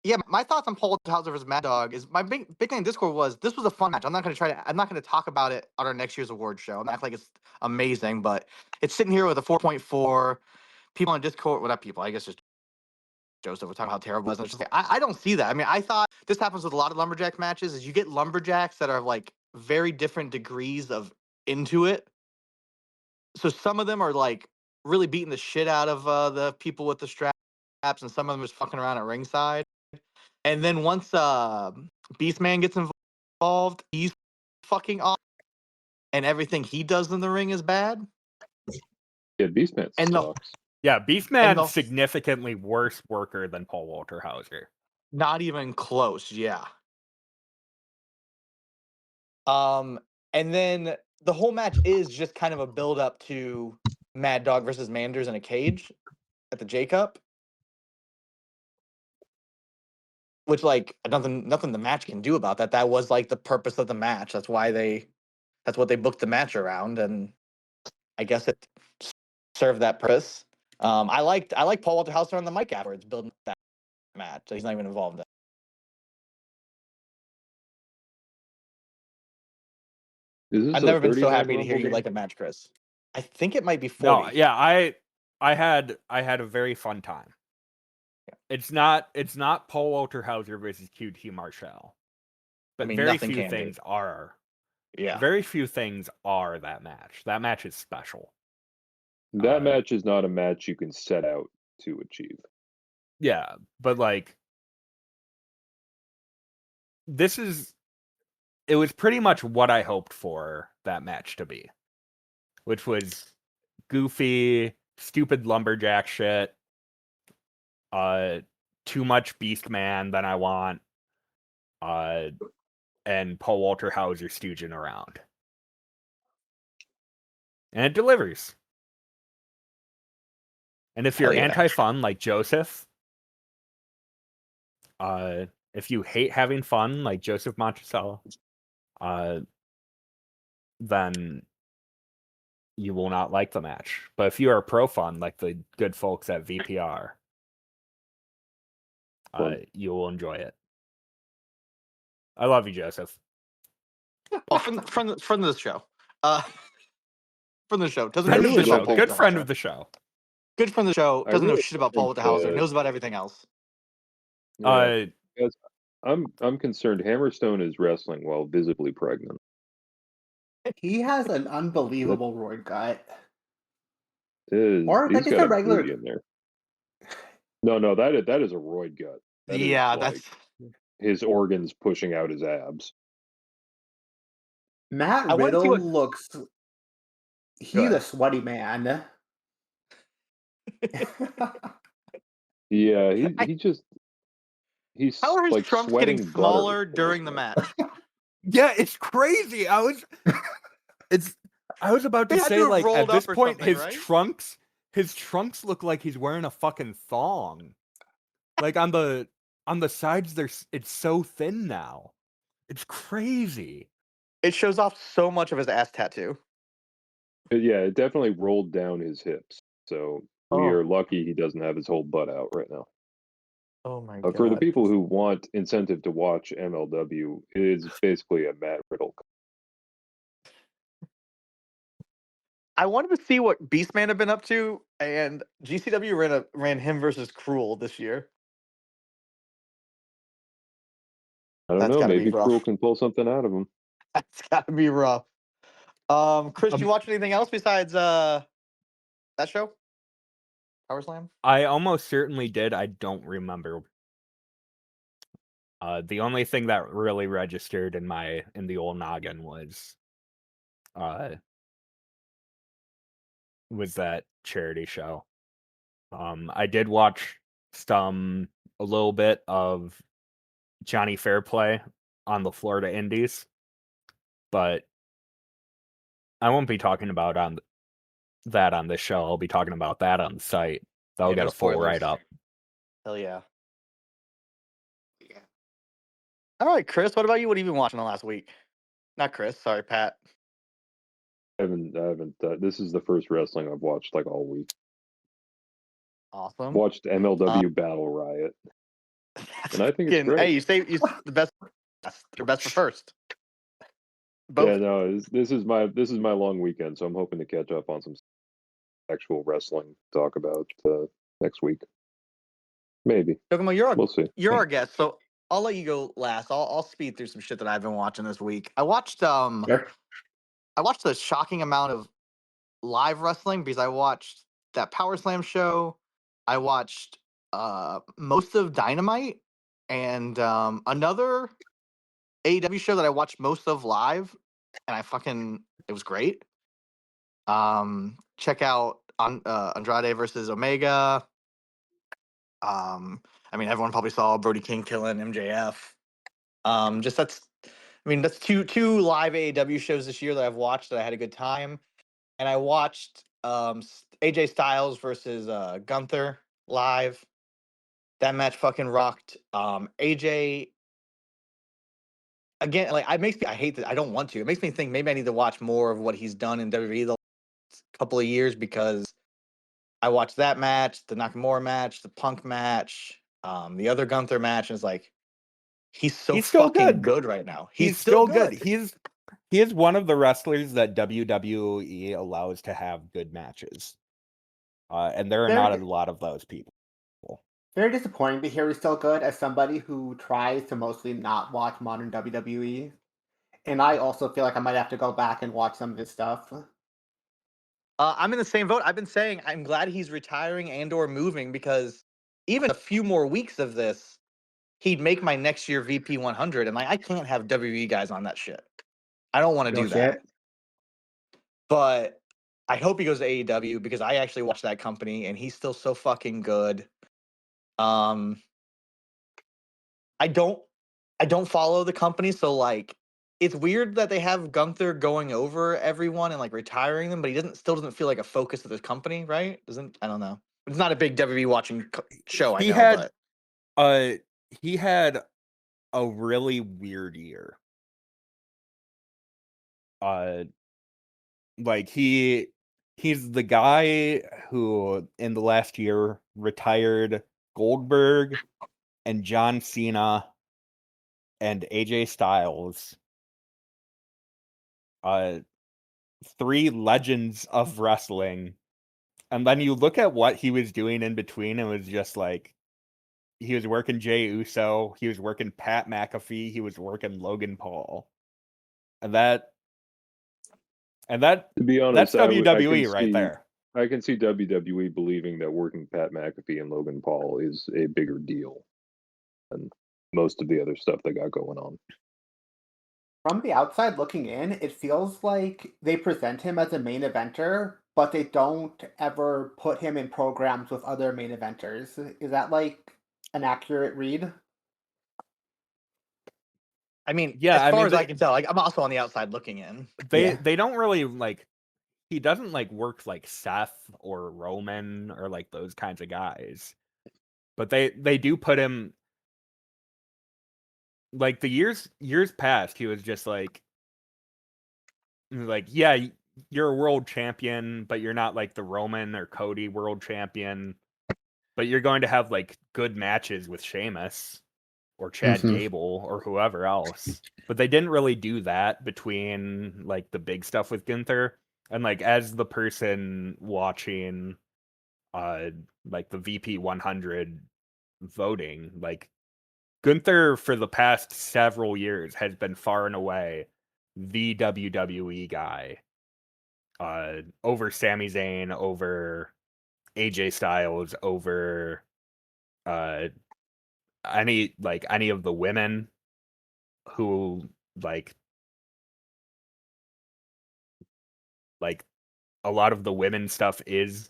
yeah, my thoughts on Paul Hauser versus Mad Dog is my big thing in Discord was this was a fun match. I'm not going to talk about it on our next year's award show. I'm not like it's amazing, but it's sitting here with a 4.4. People on Discord, well, not people, I guess just Joseph was talking about how terrible it was. And it's just like, I don't see that. I mean, I thought this happens with a lot of lumberjack matches is you get lumberjacks that are like very different degrees of into it. So some of them are like really beating the shit out of the people with the straps, and some of them just fucking around at ringside. And then once Beastman gets involved, he's fucking off, and everything he does in the ring is bad. Yeah, Beastman sucks. Yeah, Beastman's significantly worse worker than Paul Walter Hauser. Not even close, yeah. And then the whole match is just kind of a build up to Mad Dog versus Manders in a cage at the J Cup. which like nothing the match can do about that. That was like the purpose of the match. That's what they booked the match around, and I guess it served that purpose. I like Paul Walter Hauser on the mic afterwards building that match. So he's not even involved in it. Is this I've a never been so 30-man happy to hear Rumble you game? like a match, Chris. I think it might be 40. No, yeah, I had a very fun time. Yeah. It's not Paul Walter Hauser versus QT Marshall, but I mean, very nothing few can be. things are. Yeah. Very few things are that match. That match is special. That match is not a match you can set out to achieve. Yeah, but like it was pretty much what I hoped for that match to be, which was goofy, stupid lumberjack shit, too much Beast Man than I want, and Paul Walter Hauser stooging around. And it delivers. And if you're Hell yeah. anti-fun like Joseph, if you hate having fun like Joseph Monticello, then you will not like the match. But if you are pro fun like the good folks at VPR, you will enjoy it. I love you, Joseph. Oh, friend of the show. From the show. Doesn't Friend know of shit the about show. Paul Good Walter friend Hauser. of the show. Good friend of the show. I Doesn't know really shit about Paul think, Walter Hauser. Knows about everything else. Yeah, guys, I'm concerned Hammerstone is wrestling while visibly pregnant. He has an unbelievable roid gut. Or like he's it's got a a regular- booty in there. No, that is a roid gut. That is Yeah, like that's his organs pushing out his abs. Matt I wanna see Riddle what- looks. He's ahead. a sweaty man. Yeah, he's How are his like trunks sweating getting butter smaller all during the over. match? Yeah, it's crazy. I was about to They had say, to have like, rolled at this up or point, something, right? his trunks look like he's wearing a fucking thong. Like on the sides, it's so thin now. It's crazy. It shows off so much of his ass tattoo. Yeah, it definitely rolled down his hips. So we are lucky he doesn't have his whole butt out right now. Oh my god. For the people who want incentive to watch MLW, it is basically a Matt Riddle. I wanted to see what Beastman had been up to, and GCW ran him versus Cruel this year. I don't That's know. gotta be Maybe rough. Cruel can pull something out of him. That's gotta be rough. Chris, you watch anything else besides that show? Power Slam? I almost certainly did. I don't remember. The only thing that really registered in the old noggin was that charity show. I did watch a little bit of Johnny Fairplay on the Florida Indies, but I won't be talking about that on this show. I'll be talking about that on the site. That'll get no a full spoilers. write-up. Hell yeah. All right, Chris, what about you? What have you been watching the last week? Not Chris, sorry, Pat. I haven't. This is the first wrestling I've watched like all week. Awesome. Watched MLW Battle Riot, and I think it's great. Hey, you say the best. Your best for first. Both. Yeah, no, this is my long weekend, so I'm hoping to catch up on some actual wrestling to talk about next week. Maybe. Dokomoy, We'll see. You're our guest, so I'll let you go last. I'll speed through some shit that I've been watching this week. I watched a shocking amount of live wrestling because I watched that Power Slam show. I watched most of Dynamite and another AEW show that I watched most of live, and it was great. Check out Andrade versus Omega. Everyone probably saw Brody King killing MJF. That's two live AEW shows this year that I've watched that I had a good time. And I watched AJ Styles versus Gunther live. That match fucking rocked. AJ again, like I hate that I don't want to. It makes me think maybe I need to watch more of what he's done in WWE the last couple of years because I watched that match, the Nakamura match, the Punk match, the other Gunther match, and it's like he's so He's still fucking good. good right now. He's still good. He is one of the wrestlers that WWE allows to have good matches. And there are not a lot of those people. Very disappointing to hear he's still good as somebody who tries to mostly not watch modern WWE. And I also feel like I might have to go back and watch some of his stuff. I'm in the same boat. I've been saying I'm glad he's retiring and or moving because even a few more weeks of this, he'd make my next year VP 100, and like I can't have WWE guys on that shit. I don't want to do that. But I hope he goes to AEW because I actually watched that company and he's still so fucking good. I don't follow the company, so like it's weird that they have Gunther going over everyone and like retiring them, but he still doesn't feel like a focus of this company, right? I don't know. It's not a big WWE watching show, I know, but he had a really weird year. Like he's the guy who in the last year retired Goldberg and John Cena and AJ Styles. 3 legends of wrestling. And then you look at what he was doing in between, and it was just like he was working Jey Uso, he was working Pat McAfee, he was working Logan Paul. And that to be honest, that's WWE right there. I can see WWE believing that working Pat McAfee and Logan Paul is a bigger deal than most of the other stuff they got going on. From the outside looking in, it feels like they present him as a main eventer, but they don't ever put him in programs with other main eventers. Is that like an accurate read? I mean, yeah, as far as I can tell, like I'm also on the outside looking in. They don't really like he doesn't like work like Seth or Roman or like those kinds of guys. But they do put him like the years past, he was just like yeah, you're a world champion, but you're not like the Roman or Cody world champion. But you're going to have like good matches with Sheamus or Chad Gable or whoever else. But they didn't really do that between like the big stuff with Gunther. And like as the person watching like the VP 100 voting, like Gunther for the past several years has been far and away the WWE guy. Over Sami Zayn, over AJ Styles, over any of the women who like a lot of the women stuff is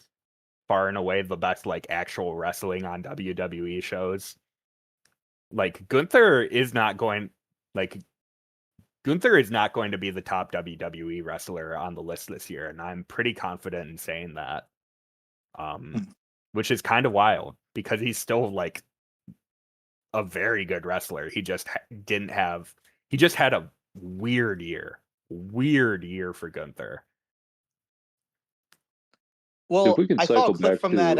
far and away the best like actual wrestling on WWE shows. Like Gunther is not going to be the top WWE wrestler on the list this year, and I'm pretty confident in saying that. Which is kind of wild because he's still like a very good wrestler. He just had a weird year for Gunther. Well, if we can I saw a clip from that.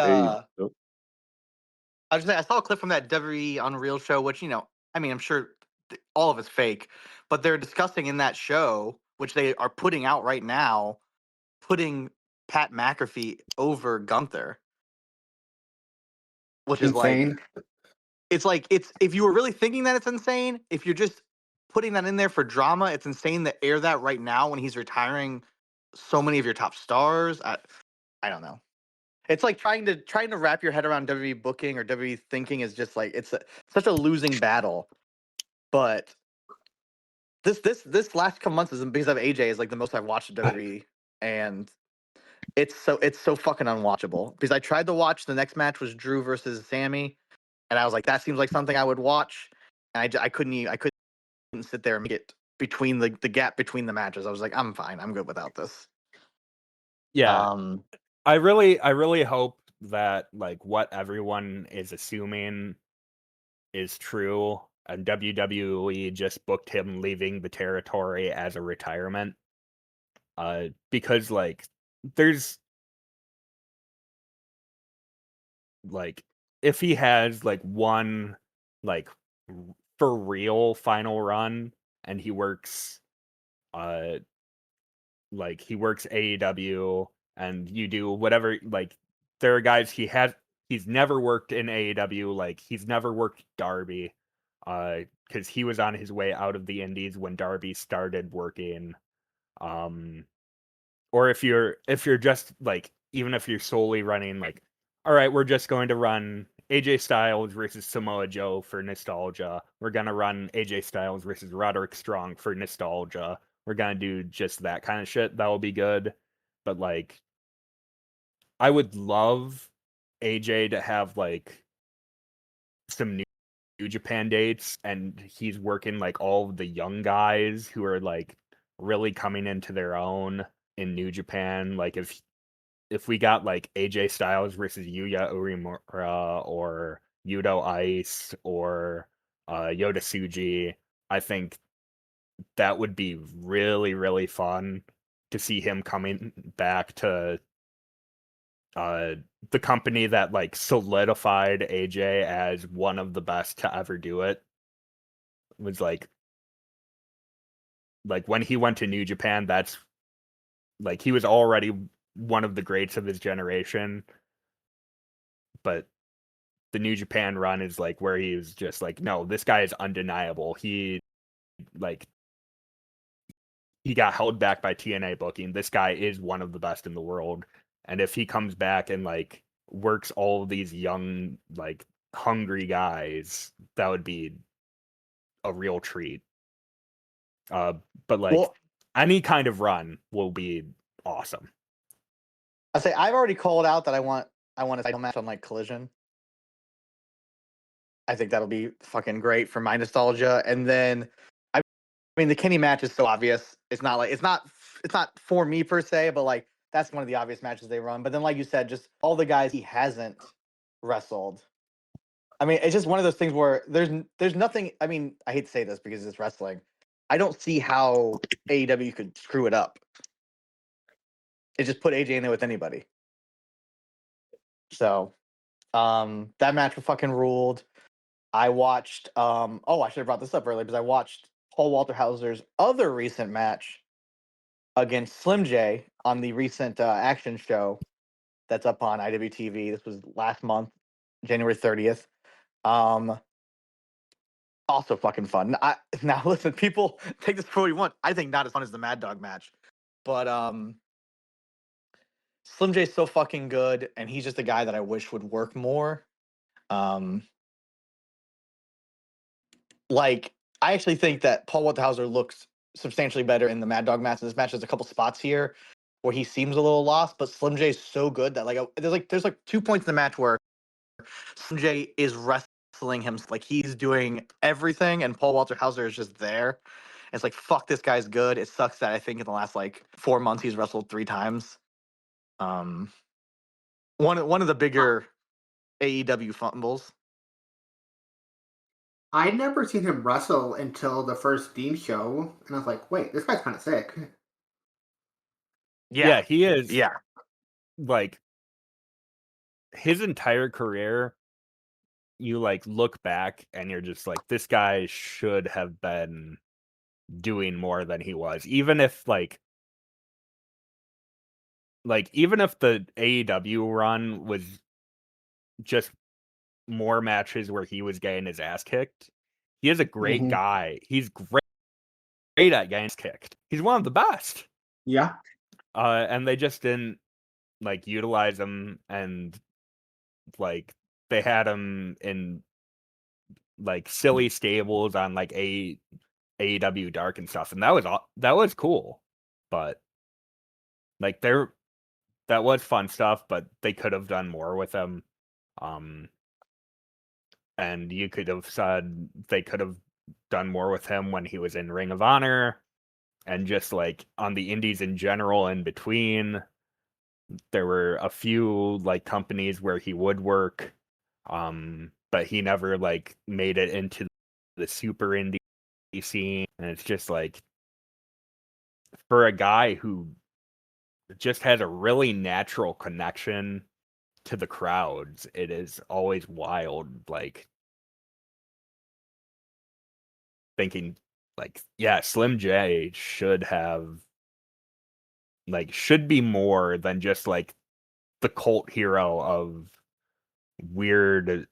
I saw a clip from that WWE Unreal show, which I mean, I'm sure all of it's fake, but they're discussing in that show, which they are putting out right now, putting Pat McAfee over Gunther, which insane. It's if you were really thinking that it's insane, if you're just putting that in there for drama, it's insane to air that right now when he's retiring so many of your top stars. I don't know. It's like trying to wrap your head around WWE booking or WWE thinking is just like such a losing battle. But this last couple months is because of AJ is like the most I've watched WWE, and it's so fucking unwatchable. Because I tried to watch the next match was Drew versus Sammy, and I was like, that seems like something I would watch, and I couldn't sit there and make it between the gap between the matches. I was like, I'm fine, I'm good without this. Yeah. I really hope that like what everyone is assuming is true, and WWE just booked him leaving the territory as a retirement. Because like there's like if he has like one like for real final run and he works like he works AEW and you do whatever, like there are guys he's never worked in AEW, like he's never worked Darby because he was on his way out of the indies when Darby started working. Or if you're just like, even if you're solely running like, all right, we're just going to run AJ Styles versus Samoa Joe for nostalgia. We're gonna run AJ Styles versus Roderick Strong for nostalgia. We're gonna do just that kind of shit. That will be good. But like, I would love AJ to have like some New Japan dates, and he's working like all of the young guys who are like really coming into their own in New Japan. Like if we got like AJ Styles versus Yuya Uemura or Yudo Ice or Yota Tsuji, I think that would be really, really fun to see him coming back to the company that like solidified AJ as one of the best to ever do it. It was like when he went to New Japan, that's like he was already one of the greats of his generation, but the New Japan run is like where he was just like, no, this guy is undeniable. Like he got held back by TNA booking. This guy is one of the best in the world. And if he comes back and like works all of these young, like hungry guys, that would be a real treat. But like Well, any kind of run will be awesome. I say I've already called out that I want a title match on like Collision. I think that'll be fucking great for my nostalgia. And then I mean the Kenny match is so obvious. It's not for me per se, but like that's one of the obvious matches they run. But then like you said, just all the guys he hasn't wrestled. I mean, it's just one of those things where there's nothing. I mean, I hate to say this because it's wrestling. I don't see how AEW could screw it up. It just put AJ in there with anybody. So that match was fucking ruled. I watched I should have brought this up earlier because I watched Paul Walter Hauser's other recent match against Slim J on the recent action show that's up on IWTV. This was last month, January 30th. Also fucking fun. Now listen, people take this for what you want. I think not as fun as the Mad Dog match. But Slim J's so fucking good, and he's just a guy that I wish would work more. Like, I actually think that Paul Walter Hauser looks substantially better in the Mad Dog match. This match has a couple spots here where he seems a little lost, but Slim J is so good that there's 2 points in the match where Slim J is wrestling him like he's doing everything, and Paul Walter Hauser is just there. It's like, fuck, this guy's good. It sucks that I think in the last like 4 months he's wrestled 3 times. One of the bigger AEW fumbles. I'd never seen him wrestle until the first Dean show, and I was like, wait, this guy's kind of sick. Yeah, he is. Yeah. Like his entire career, you like look back and you're just like, this guy should have been doing more than he was. Even if even if the AEW run was just more matches where he was getting his ass kicked, he is a great guy. He's great at getting his kicked. He's one of the best. Yeah. And they just didn't like utilize him, and like they had him in like silly stables on like AEW Dark and stuff, and that was cool. But like that was fun stuff, but they could have done more with him. And you could have said they could have done more with him when he was in Ring of Honor and just like on the indies in general in between. There were a few like companies where he would work. but he never like made it into the super indie scene. And it's just like, for a guy who just has a really natural connection to the crowds, it is always wild, like thinking like, yeah, Slim J should be more than just like the cult hero of weird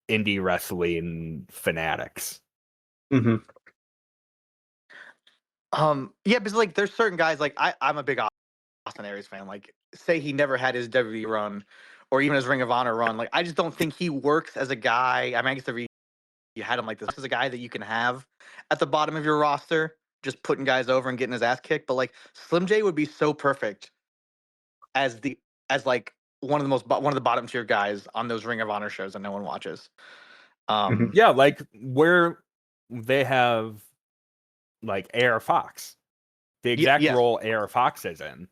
indie wrestling fanatics. Mm-hmm. Yeah, because like there's certain guys like I'm a big Austin Aries fan. Like, say he never had his WWE run, or even his Ring of Honor run. Like, I just don't think he works as a guy. I mean, I guess you had him like this as a guy that you can have at the bottom of your roster, just putting guys over and getting his ass kicked. But like Slim J would be so perfect as like one of the bottom tier guys on those Ring of Honor shows that no one watches. Yeah, like where they have like AR Fox, the exact yes. role AR Fox is in,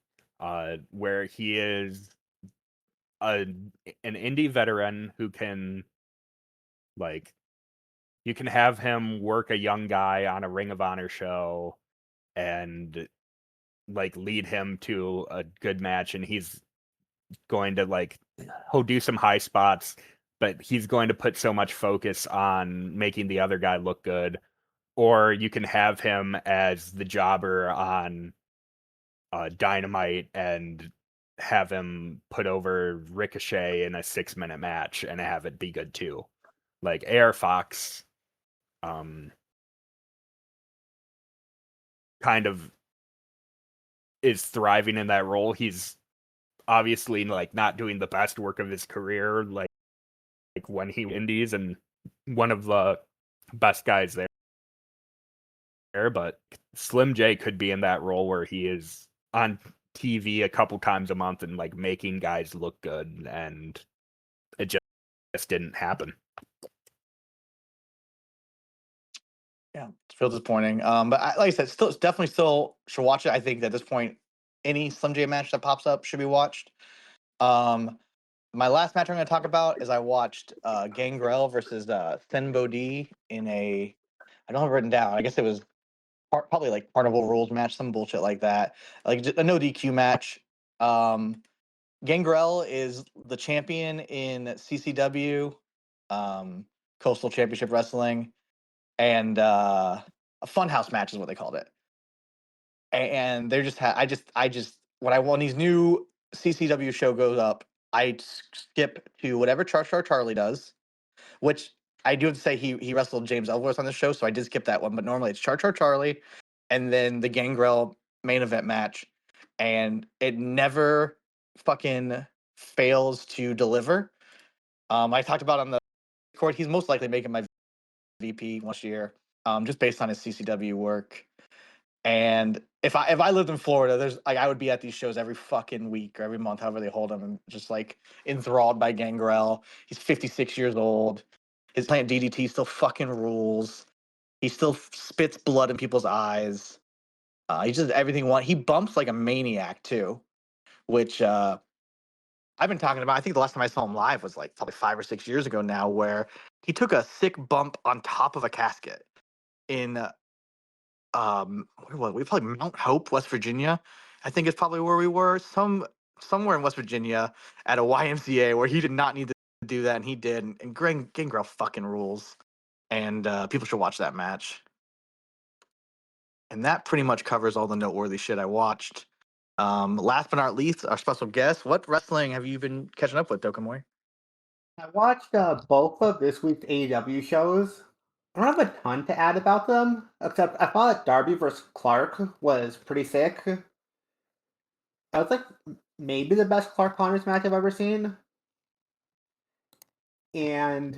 where he is an indie veteran who can, like, you can have him work a young guy on a Ring of Honor show and like lead him to a good match, and he's going to like, he'll do some high spots, but he's going to put so much focus on making the other guy look good. Or you can have him as the jobber on Dynamite and have him put over Ricochet in a 6-minute match and have it be good too. Like AR Fox, kind of is thriving in that role. He's obviously like not doing the best work of his career, like when he indies, and one of the best guys there, but Slim J could be in that role where he is on TV a couple times a month and like making guys look good, and it just didn't happen. Yeah, it's real disappointing. But like I said, definitely still should watch it. I think at this point, any Slim J match that pops up should be watched. My last match I'm going to talk about is I watched Gangrel versus Thin Bodhi in a, I don't have it written down. I guess it was probably like Carnival Rules match, some bullshit like that, like a no DQ match. Gangrel is the champion in CCW, Coastal Championship Wrestling, and a Funhouse match is what they called it. And they're just I just when these new CCW show goes up, I skip to whatever Char Charlie does, which I do have to say he wrestled James Ellsworth on the show, so I did skip that one. But normally it's Char Charlie, and then the Gangrel main event match, and it never fucking fails to deliver. I talked about on the court, he's most likely making my VP next year, just based on his CCW work. And if I lived in Florida, there's like I would be at these shows every fucking week or every month, however they hold them, and just like enthralled by Gangrel. He's 56 years old. His plant DDT still fucking rules. He still spits blood in people's eyes. He just everything one. He bumps like a maniac too, which I've been talking about. I think the last time I saw him live was like probably 5 or 6 years ago now, where he took a sick bump on top of a casket in where was we? Probably Mount Hope, West Virginia. I think it's probably where we were. Somewhere in West Virginia at a YMCA where he did not need to do that, and he did. And Gangrel fucking rules. And people should watch that match. And that pretty much covers all the noteworthy shit I watched. Last but not least, our special guest. What wrestling have you been catching up with, Dokomoy? I watched both of this week's AEW shows. I don't have a ton to add about them, except I thought that Darby vs. Clark was pretty sick. That was like maybe the best Clark Connors match I've ever seen. And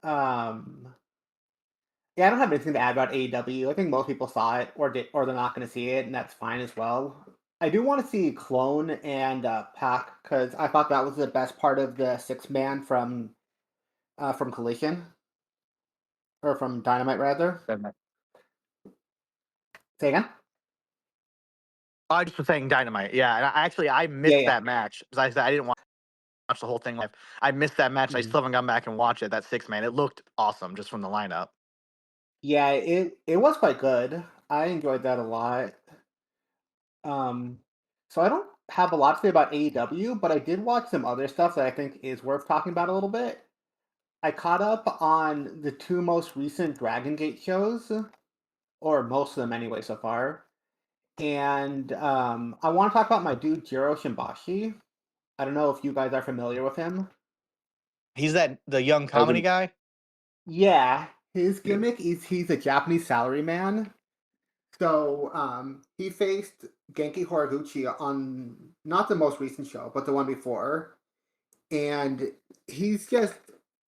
yeah, I don't have anything to add about AEW. I think most people saw it, or they're not going to see it, and that's fine as well. I do want to see Clone and Pac, because I thought that was the best part of the 6-man from Collision, or from Dynamite rather. Say again. I just was saying Dynamite. Yeah, and I missed that match because I didn't watch watch the whole thing live. I missed that match. I Mhm. still haven't gone back and watched it. That 6-man. It looked awesome just from the lineup. Yeah, it was quite good. I enjoyed that a lot. Um, so I don't have a lot to say about AEW, but I did watch some other stuff that I think is worth talking about a little bit. I caught up on the two most recent Dragon Gate shows, or most of them anyway so far. And I want to talk about my dude Jiro Shimbashi. I don't know if you guys are familiar with him. He's the young comedy Hasn't guy. Yeah, his yeah. gimmick is he's a Japanese salaryman. So he faced Genki Horiguchi on not the most recent show, but the one before. And he's just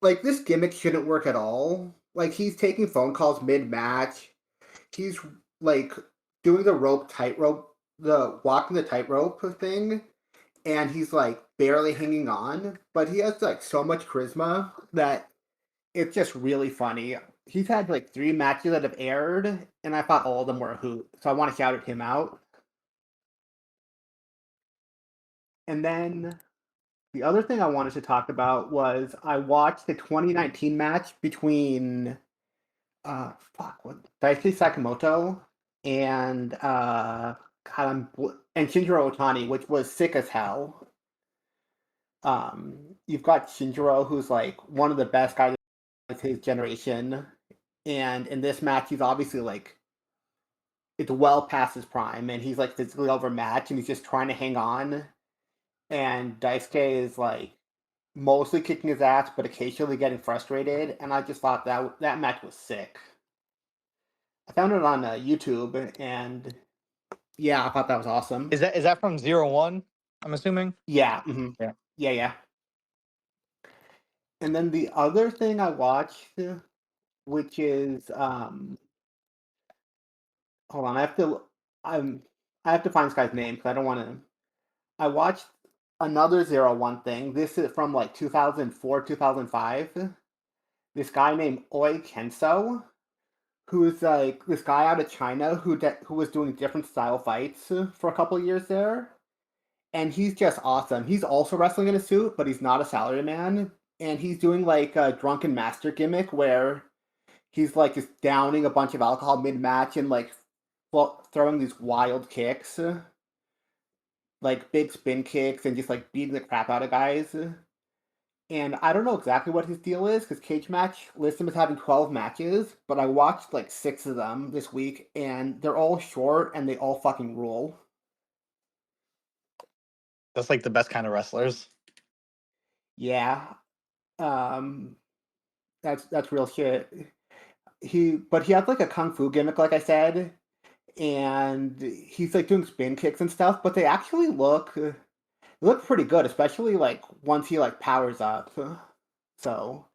like this gimmick shouldn't work at all. Like he's taking phone calls mid-match. He's like doing the walking the tightrope thing, and he's like barely hanging on, but he has like so much charisma that it's just really funny. He's had like 3 matches that have aired, and I thought all of them were a hoot. So I want to shout him out. And then the other thing I wanted to talk about was I watched the 2019 match between what Daisuke Sakamoto and and Shinjiro Otani, which was sick as hell. You've got Shinjiro, who's like one of the best guys of his generation, and in this match, he's obviously like it's well past his prime, and he's like physically overmatched, and he's just trying to hang on. And Daisuke is like mostly kicking his ass, but occasionally getting frustrated. And I just thought that match was sick. I found it on YouTube, and yeah, I thought that was awesome. Is that from 01? I'm assuming. Yeah, Yeah. yeah. And then the other thing I watched, which is hold on, I have to find this guy's name because I don't want to. I watched another 01 thing. This is from like 2004, 2005. This guy named Oi Kenso, who's like this guy out of China who was doing different style fights for a couple years there, and he's just awesome. He's also wrestling in a suit, but he's not a salaryman, and he's doing like a drunken master gimmick where he's like just downing a bunch of alcohol mid match and like throwing these wild kicks, like big spin kicks, and just like beating the crap out of guys. And I don't know exactly what his deal is because Cage Match lists him as having 12 matches, but I watched like 6 of them this week, and they're all short and they all fucking rule. That's like the best kind of wrestlers. Yeah, um, that's real shit. But he has like a kung fu gimmick, like I said, and he's like doing spin kicks and stuff. But they actually look pretty good, especially like once he like powers up. So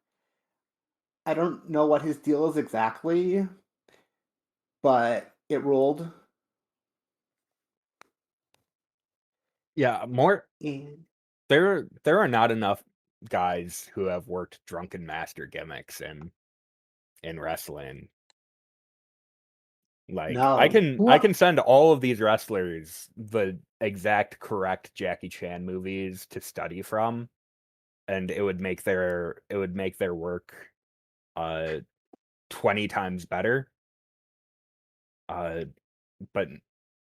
I don't know what his deal is exactly, but it ruled. Yeah, And there are not enough guys who have worked drunken master gimmicks in wrestling. Like I no, can send all of these wrestlers the exact correct Jackie Chan movies to study from, and it would make their work 20 times better. But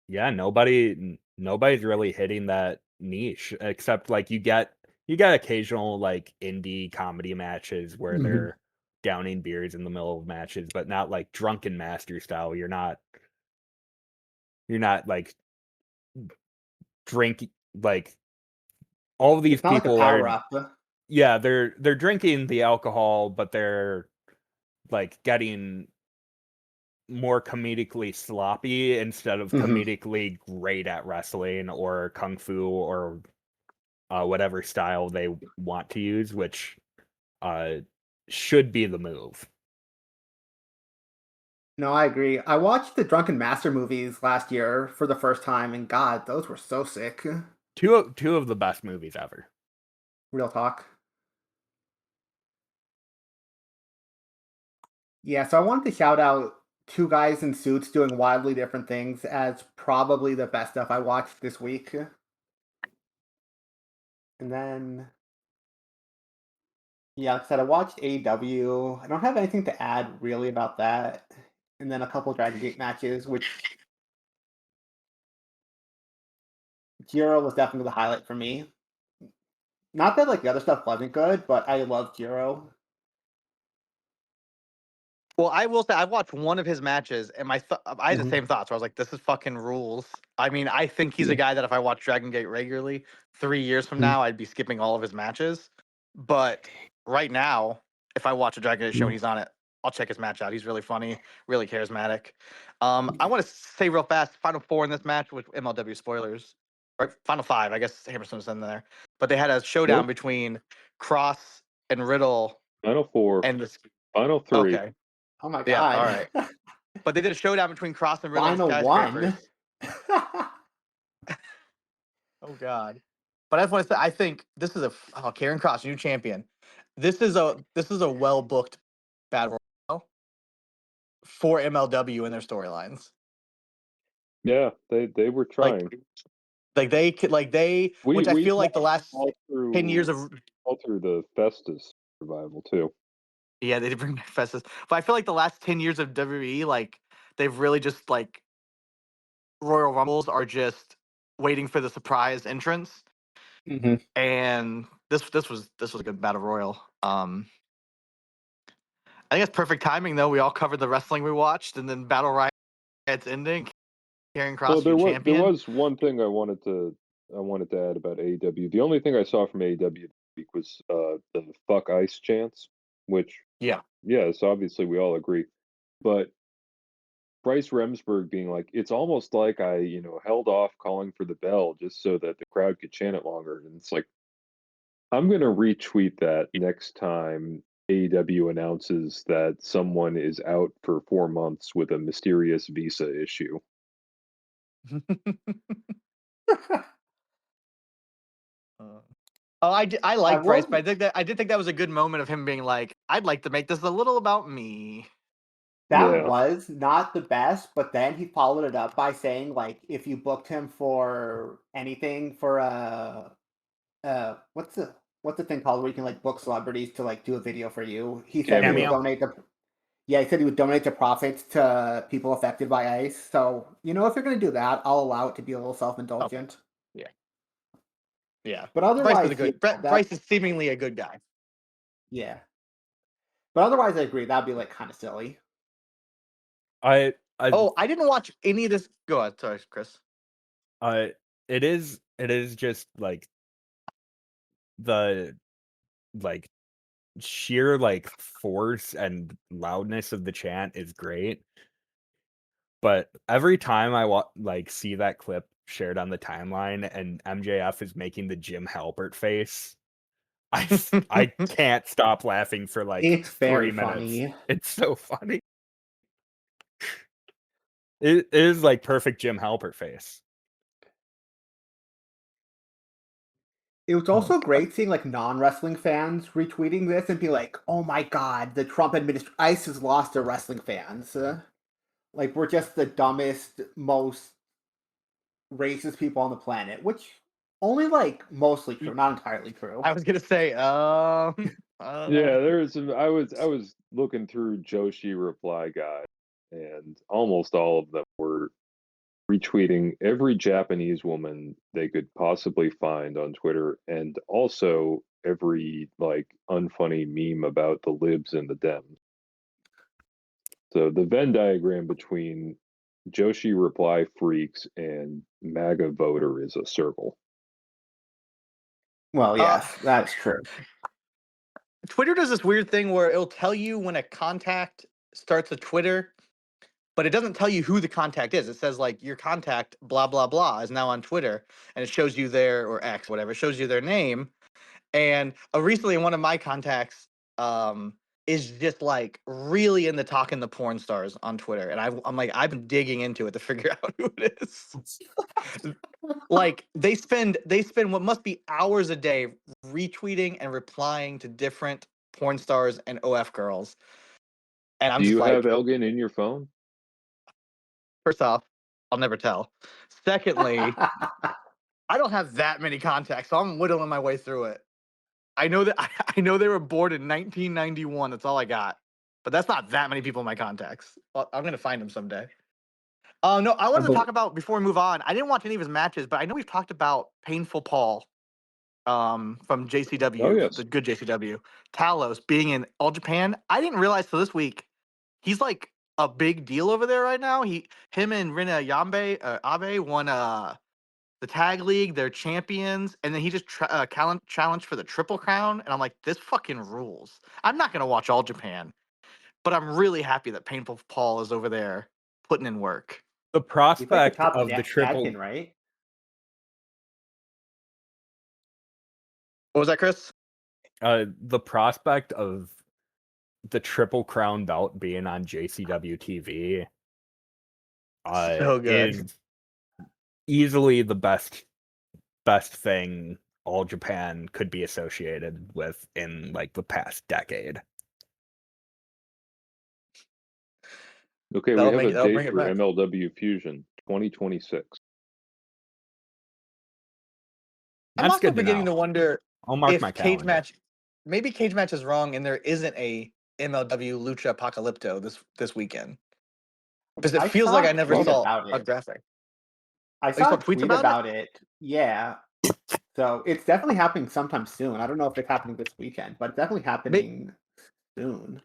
yeah, nobody's really hitting that niche except like you get occasional like indie comedy matches where they're downing beers in the middle of matches, but not like drunken master style. You're not like drinking like all of these it's not like a people power are up. yeah, they're drinking the alcohol, but they're like getting more comedically sloppy instead of comedically great at wrestling or kung fu or whatever style they want to use, which should be the move. No, I agree. I watched the Drunken Master movies last year for the first time, and God, those were so sick. Two of the best movies ever. Real talk. Yeah, so I wanted to shout out two guys in suits doing wildly different things as probably the best stuff I watched this week. And then Yeah, like I said, I watched AEW. I don't have anything to add really about that. And then a couple Dragon Gate matches, which Jiro was definitely the highlight for me. Not that like the other stuff wasn't good, but I love Jiro. Well, I will say I watched one of his matches, and I had the Mhm. same thoughts. Where I was like, "This is fucking rules." I mean, I think he's a Yeah. guy that if I watch Dragon Gate regularly, 3 years from Mhm. now, I'd be skipping all of his matches. But right now, if I watch a Dragon Gate show and he's on it, I'll check his match out. He's really funny, really charismatic. I want to say real fast, Final Four in this match with MLW spoilers, or Final Five. I guess Hammerson's in there, but they had a showdown Nope. between Cross and Riddle, Final four. and this. Final three. Okay, Oh my yeah, all god. right. But they did a showdown between Cross and Riddle and Final one. Skyscrapers. Oh God! But I just want to say, I think this is Karen Cross, new champion. This is a well booked battle royal for MLW in their storylines. Yeah, they were trying. Like they could which I We feel like the last all 10 years through of the Festus revival too. yeah, they did bring back Festus, but I feel like the last 10 years of WWE, like they've really just like Royal Rumbles are just waiting for the surprise entrance. Mhm. And this was a good battle royal. I think it's perfect timing though. We all covered the wrestling we watched, and then Battle Riot's ending. Karrion Kross, Well, your there champion. was one thing I wanted to add about AEW. The only thing I saw from AEW this week was the "fuck ice" chants, which Yeah, yes, obviously we all agree. But Bryce Remsburg being like, it's almost like I held off calling for the bell just so that the crowd could chant it longer, and it's like I'm gonna retweet that next time AEW announces that someone is out for 4 months with a mysterious visa issue. oh, I I like Bryce, will. but I did think that was a good moment of him being like, I'd like to make this a little about me. That Yeah. was not the best, but then he followed it up by saying, like, if you booked him for anything for what's the thing called where you can like book celebrities to like do a video for you? He said he would Cameo. donate the yeah, he said he would donate the profits to people affected by ICE. So, if you're gonna do that, I'll allow it to be a little self Oh, indulgent. yeah, yeah. But Bryce is a otherwise, yeah, good. that Bryce is seemingly a good guy. yeah. But otherwise I agree, that'd be like kinda silly. I Oh, I didn't watch any of this. Go ahead, sorry, Chris. it is just like the like sheer like force and loudness of the chant is great. But every time I see that clip shared on the timeline and MJF is making the Jim Halpert face, I can't stop laughing for like It's 3 very minutes. funny. It's so funny. It is like perfect Jim Halpert face. It was Oh, also God. great seeing like non-wrestling fans retweeting this and be like, "Oh my god, the Trump administration ICE has lost their wrestling fans. Like we're just the dumbest, most racist people on the planet," which only like mostly true, not entirely true. I was gonna say, I don't Yeah, know. there's I was looking through Joshi reply guide, and almost all of them were retweeting every Japanese woman they could possibly find on Twitter, and also every like unfunny meme about the libs and the Dems. So the Venn diagram between Joshi reply freaks and MAGA voter is a circle. Well, Uh, yes, that's true. Twitter does this weird thing where it'll tell you when a contact starts a Twitter, but it doesn't tell you who the contact is. It says like your contact, blah blah blah, is now on Twitter, and it shows you their or X, whatever, it shows you their name. And recently, one of my contacts is just like really into talking to porn stars on Twitter, and I'm like I've been digging into it to figure out who it is. Like they spend what must be hours a day retweeting and replying to different porn stars and OF girls. And I'm Do just you have like, Elgin in your phone? first off, I'll never tell. Secondly, I don't have that many contacts, so I'm whittling my way through it. I know that I know they were born in 1991. That's all I got. But that's not that many people in my contacts. Well, I'm gonna find him someday. No, I wanted to talk about before we move on. I didn't watch any of his matches, but I know we've talked about Painful Paul, from JCW, Oh, yes. the good JCW, Talos being in All Japan. I didn't realize till this week he's like a big deal over there right now. Him and Rina Abe won the tag league. They're champions, and then he just challenged for the Triple Crown. And I'm like, this fucking rules. I'm not gonna watch All Japan, but I'm really happy that Painful Paul is over there putting in work. The He's like the prospect top of the triple tagkin, right? What was that, Chris? the prospect of the Triple Crown belt being on JCW TV So good. is easily the best thing All Japan could be associated with in like the past decade. Okay, That'll we have that'll a bring date it for back. MLW Fusion 2026. I'm That's also good to beginning know. to wonder I'll mark if my Cage calendar. maybe Cage Match is wrong and there isn't a MLW Lucha Apocalypto this weekend. Because it I feels saw like a I never tweet saw about a it. graphic. I You saw saw a tweets tweet about it? about it. Yeah. So it's definitely happening sometime soon. I don't know if it's happening this weekend, but it's definitely happening soon.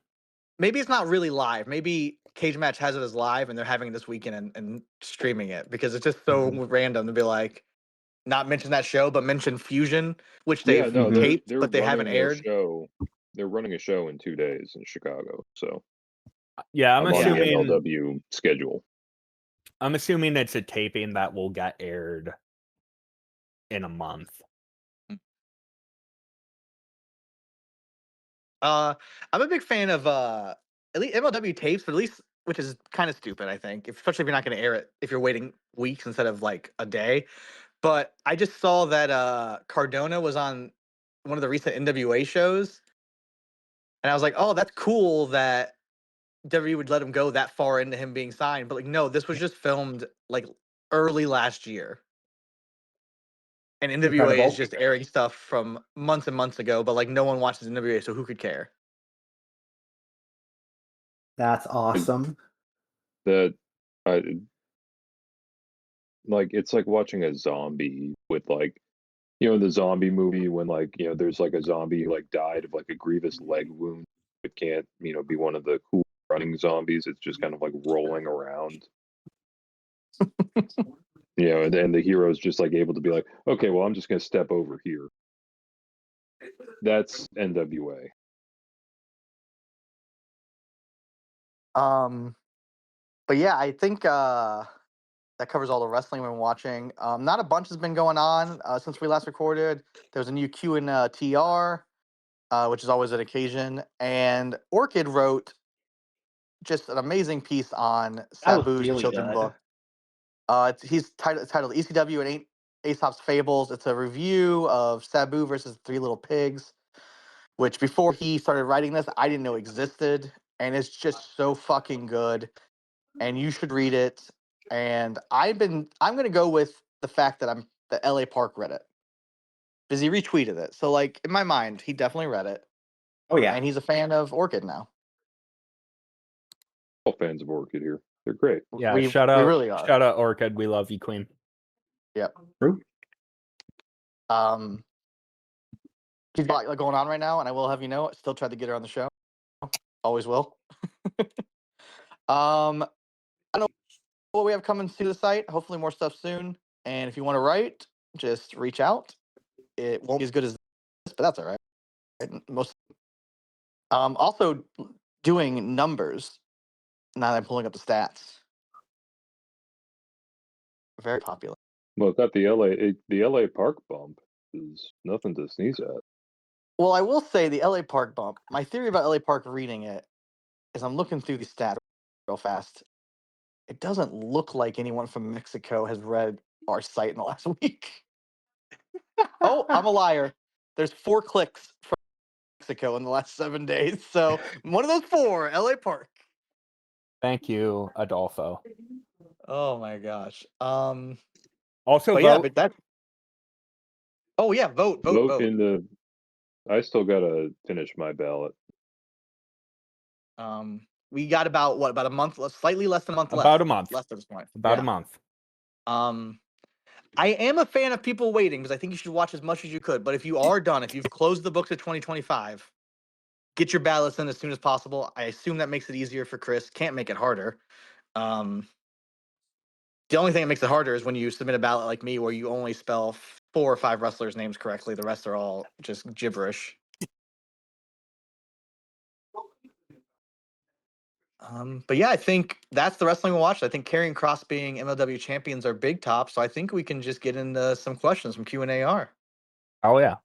Maybe it's not really live. Maybe Cage Match has it as live and they're having it this weekend and streaming it because it's just so random to be like, not mention that show, but mention Fusion, which Yeah, they've no, taped, they're but they haven't running a aired. show. They're running a show in 2 days in Chicago, so Yeah, I'm on the MLW schedule. I'm assuming it's a taping that will get aired in a month. I'm a big fan of at least MLW tapes, but at least which is kind of stupid, I think, especially if you're not going to air it if you're waiting weeks instead of like a day. But I just saw that Cardona was on one of the recent NWA shows, and I was like, oh, that's cool that WWE would let him go that far into him being signed. But like, no, this was just filmed like early last year. And NWA Incredible. is just airing stuff from months and months ago, but like no one watches NWA, so who could care? That's awesome. That like it's like watching a zombie with like the zombie movie when like there's like a zombie who like died of like a grievous leg wound but can't be one of the cool running zombies. It's just kind of like rolling around. And then the hero's just like able to be like, okay, well, I'm just gonna step over here. That's NWA. But yeah, I think that covers all the wrestling we've been watching. Not a bunch has been going on since we last recorded. There's a new Q and TR, which is always an occasion. And Orchid wrote just an amazing piece on That was Sabu's really children good. book. It's titled ECW and Aesop's Fables. It's a review of Sabu versus Three Little Pigs, which before he started writing this, I didn't know existed. And it's just so fucking good. And you should read it. And I'm gonna go with the fact that the LA Park read it. Because he retweeted it. So like in my mind, he definitely read it. Oh yeah. And he's a fan of Orchid now. All fans of Orchid here. They're great. Yeah, we really are. Shout out Orchid. We love you, Queen. Yep. True. She's got like going on right now, and I will have you know, still tried to get her on the show. Always will. I don't know what we have coming to the site. Hopefully more stuff soon. And if you want to write, just reach out. It won't be as good as this, but that's all right. Also doing numbers. Now that I'm pulling up the stats. Very popular. Well, got the LA Park bump is nothing to sneeze at. Well, I will say the LA Park bump. My theory about LA Park reading it is I'm looking through the stats real fast. It doesn't look like anyone from Mexico has read our site in the last week. Oh, I'm a liar. There's 4 clicks from Mexico in the last 7 days. So one of those 4, LA Park. Thank you, Adolfo. Oh my gosh. Also, but vote. yeah, but that. Oh yeah, vote in the I still gotta finish my ballot. We got about a month, slightly less than a month left. About a month. Less at this point. About Yeah. a month. I am a fan of people waiting because I think you should watch as much as you could. But if you are done, if you've closed the books at 2025, get your ballots in as soon as possible. I assume that makes it easier for Chris. Can't make it harder. The only thing that makes it harder is when you submit a ballot like me, where you only spell 4 or 5 wrestlers' names correctly. The rest are all just gibberish. But yeah, I think that's the wrestling we'll watch. I think Karrion Kross being MLW champions are big top, so I think we can just get into some questions from Q&AR. Oh yeah.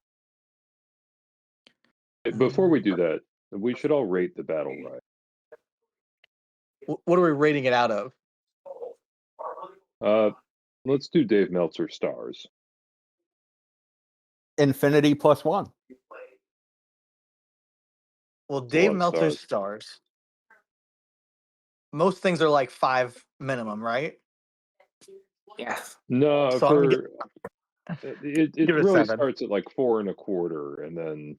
Before we do that, we should all rate the Battle Riot. What are we rating it out of? Let's do Dave Meltzer stars. Infinity +1. Well, It's a Dave lot of Meltzer's stars. Most things are like 5 minimum, right? Yes. No, So I'm gonna for it give it a really 7. starts at like 4.25, and then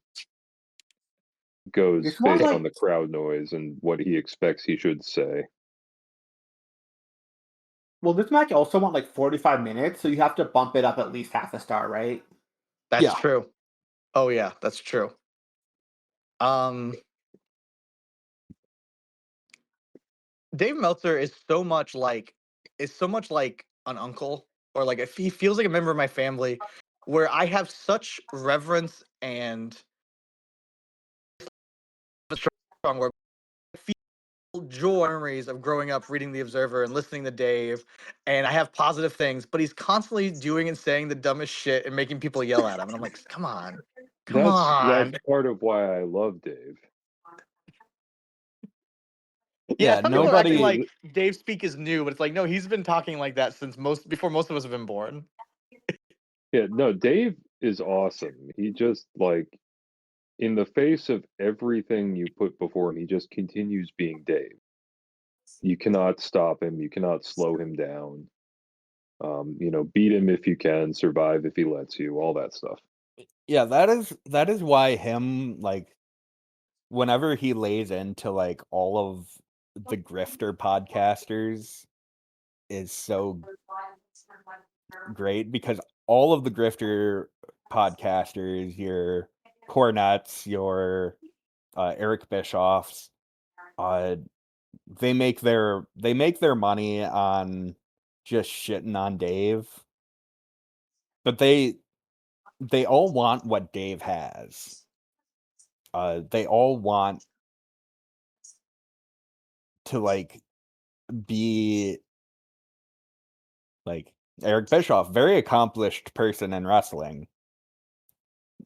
goes It's more based like- on the crowd noise and what he expects he should say. Well, this match also went like 45 minutes, so you have to bump it up at least half a star, right? That's Yeah. true. Oh yeah, that's true. Dave Meltzer is so much like an uncle, or like if he feels like a member of my family, where I have such reverence and strong word. I feel joy memories of growing up reading The Observer and listening to Dave, and I have positive things, but he's constantly doing and saying the dumbest shit and making people yell at him, and I'm like, come on. That's part of why I love Dave. Yeah, Yeah, some people are acting nobody- like Dave Speak is new, but it's like, no, he's been talking like that since before most of us have been born. Yeah, no, Dave is awesome. He just like, in the face of everything you put before him, he just continues being Dave. You cannot stop him. You cannot slow him down. Beat him if you can, survive if he lets you, all that stuff. Yeah, that is why him, like, whenever he lays into like all of the grifter podcasters is so great, because all of the grifter podcasters, your Cornettes, your Eric Bischoffs, they make their money on just shitting on Dave, but they all want what Dave has. They all want to like be like Eric Bischoff, very accomplished person in wrestling.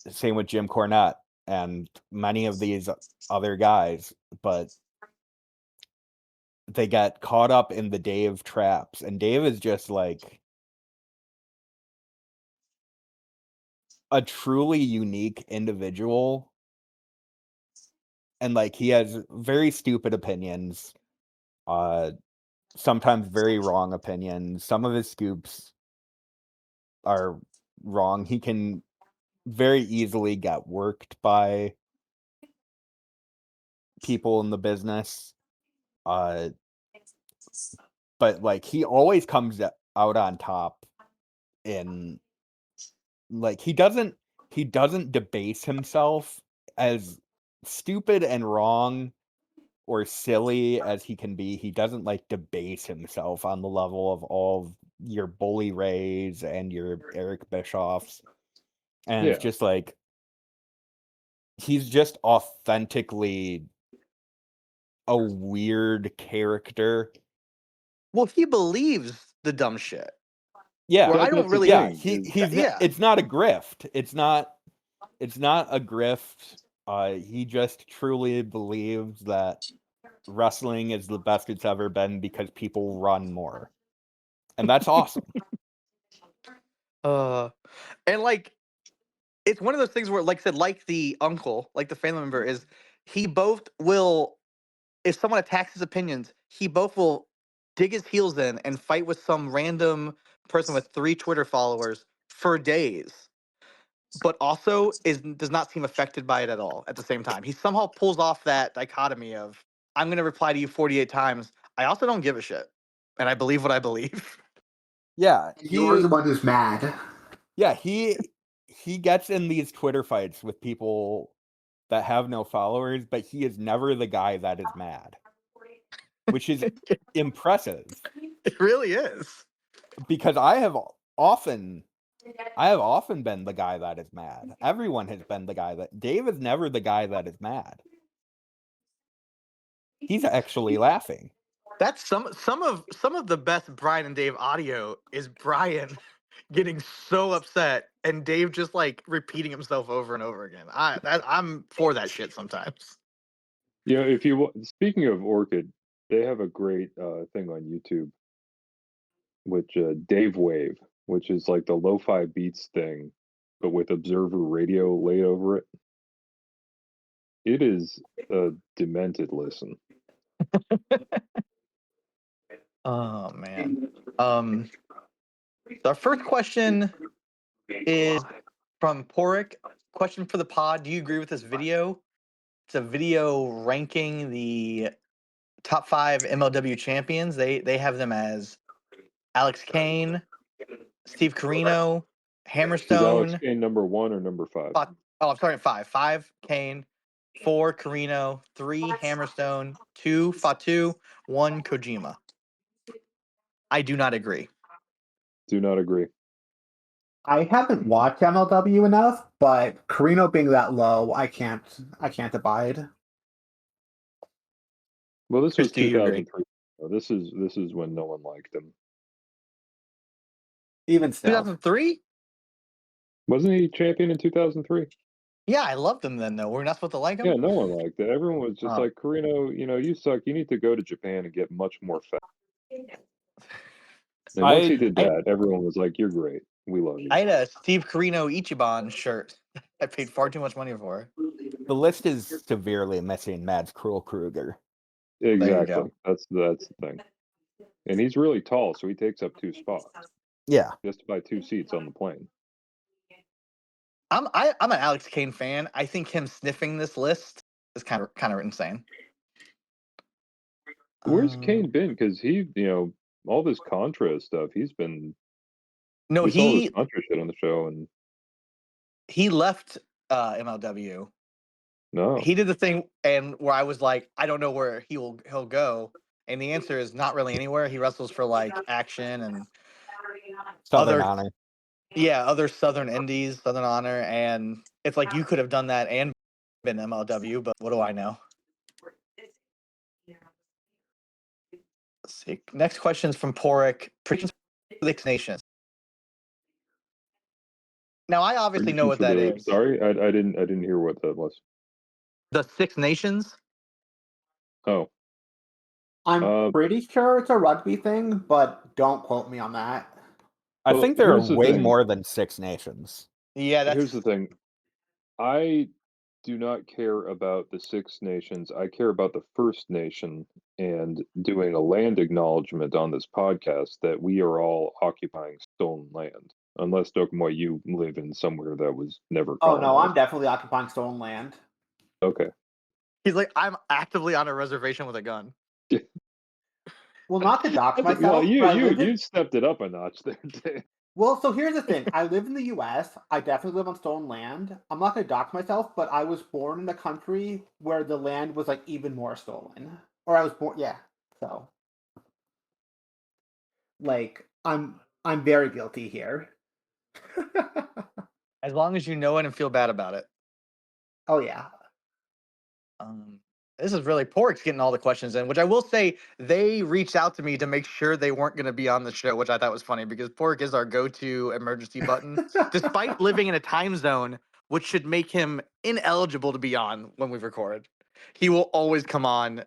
Same with Jim Cornette and many of these other guys, but they get caught up in the Dave traps, and Dave is just like a truly unique individual, and like he has very stupid opinions, sometimes very wrong opinions. Some of his scoops are wrong. He can very easily get worked by people in the business, but like he always comes out on top. In like he doesn't debase himself, as stupid and wrong or silly as he can be. He doesn't like debase himself on the level of all of your Bully Rays and your Eric Bischoffs. And it's Yeah. just like he's just authentically a weird character. Well, he believes the dumb shit. Yeah, Well, I don't That's the really. yeah. thing, He's yeah. it's not a grift. It's not a grift. He just truly believes that wrestling is the best it's ever been because people run more, and that's awesome. And like, it's one of those things where, like I said, like the uncle, like the family member, is he both will, if someone attacks his opinions, he both will dig his heels in and fight with some random person with 3 Twitter followers for days. but also does not seem affected by it at all at the same time. He somehow pulls off that dichotomy of I'm going to reply to you 48 times. I also don't give a shit, and I believe what I believe. Yeah, You're the one who's mad. yeah, he gets in these Twitter fights with people that have no followers, but he is never the guy that is mad, which is impressive It really is. because I have often been the guy that is mad. Everyone has been the guy that Dave is never the guy that is mad. He's actually laughing. That's some of the best Brian and Dave audio is Brian getting so upset and Dave just like repeating himself over and over again. I'm for that shit sometimes. You know, if you speaking of Orchid, they have a great thing on YouTube, which Dave Wave, which is like the lo-fi beats thing, but with Observer Radio laid over it. It is a demented listen. Oh man. So our first question is from Porik. Question for the pod: do you agree with this video? It's a video ranking the top 5 MLW champions. They have them as Alex Kane, Steve Carino, Is Alex Hammerstone. Kane number 1 or number 5? I'm starting at 5. 5 Kane, 4 Carino, 3 Hammerstone, 2 Fatu, 1 Kojima. I do not agree. Do not agree. I haven't watched MLW enough, but Carino being that low, I can't abide. Well, this Chris, was do you agree? 2003. This is when no one liked him. Even still. 2003? Wasn't he champion in 2003? Yeah, I loved him then, though. We're not supposed to like him? Yeah, no one liked it. Everyone was just Oh. like, Carino, you know, you suck. You need to go to Japan and get much more fat. And once he did that, everyone was like, you're great. We love you. I had a Steve Carino Ichiban shirt I paid far too much money for. The list is severely missing Mads Kruger. Exactly. That's the thing. And he's really tall, so he takes up 2 spots. Yeah. Just by 2 seats on the plane. I'm an Alex Kane fan. I think him sniffing this list is kind of insane. Where's Kane been? Because he, you know, all this Contra stuff, he's been. No, we saw this Contra shit on the show, and he left MLW. No, he did the thing, and where I was like, I don't know where he'll go, and the answer is not really anywhere. He wrestles for like Action and Southern Honor. Yeah, other Southern Indies, Southern Honor, and it's like you could have done that and been MLW, but what do I know? Let's see. Next question is from Porik. Predictions for the Six Nations. Now I obviously know what that is. Sorry, I didn't hear what that was. The Six Nations? Oh. I'm pretty sure it's a rugby thing, but don't quote me on that. I think there are way more than 6 nations. Yeah, here's the thing. I do not care about the 6 nations. I care about the First Nation and doing a land acknowledgement on this podcast that we are all occupying stolen land. Unless, Dokomoy, you live in somewhere that was never colonized. Oh, no, I'm definitely occupying stolen land. Okay. He's like, I'm actively on a reservation with a gun. Well, not to dox myself. Well, you stepped it up a notch there, Dan. Well, so here's the thing. I live in the U.S. I definitely live on stolen land. I'm not going to dox myself, but I was born in a country where the land was like even more stolen. Or I was born, yeah. So, like, I'm very guilty here. As long as you know it and feel bad about it. Oh yeah. This is really Pork's getting all the questions in, which I will say they reached out to me to make sure they weren't going to be on the show, which I thought was funny because Pork is our go-to emergency button, despite living in a time zone which should make him ineligible to be on when we record. He will always come on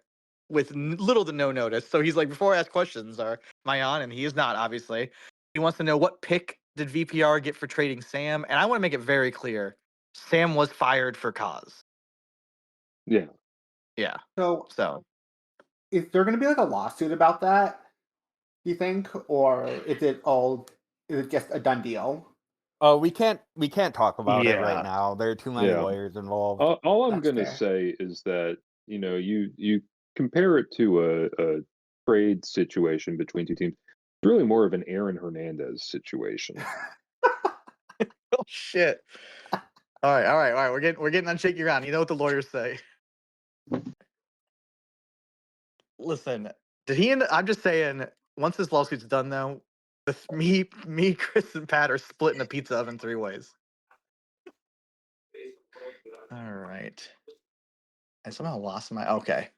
with little to no notice. So he's like, before I ask questions, am I on? And he is not, obviously. He wants to know what pick did VPR get for trading Sam? And I want to make it very clear. Sam was fired for cause. Yeah. Yeah. So is there going to be like a lawsuit about that? You think, or is it just a done deal? Oh, we can't talk about it right Yeah. now. There are too many Yeah. lawyers involved. All I'm That's gonna fair. say is that you compare it to a trade situation between two teams. It's really more of an Aaron Hernandez situation. Oh shit. All right. We're getting on shaky ground. You know what the lawyers say. Listen, did he end? I'm just saying. Once this lawsuit's done, though, me, Chris, and Pat are splitting the pizza oven 3 ways. All right. I somehow lost my. Okay.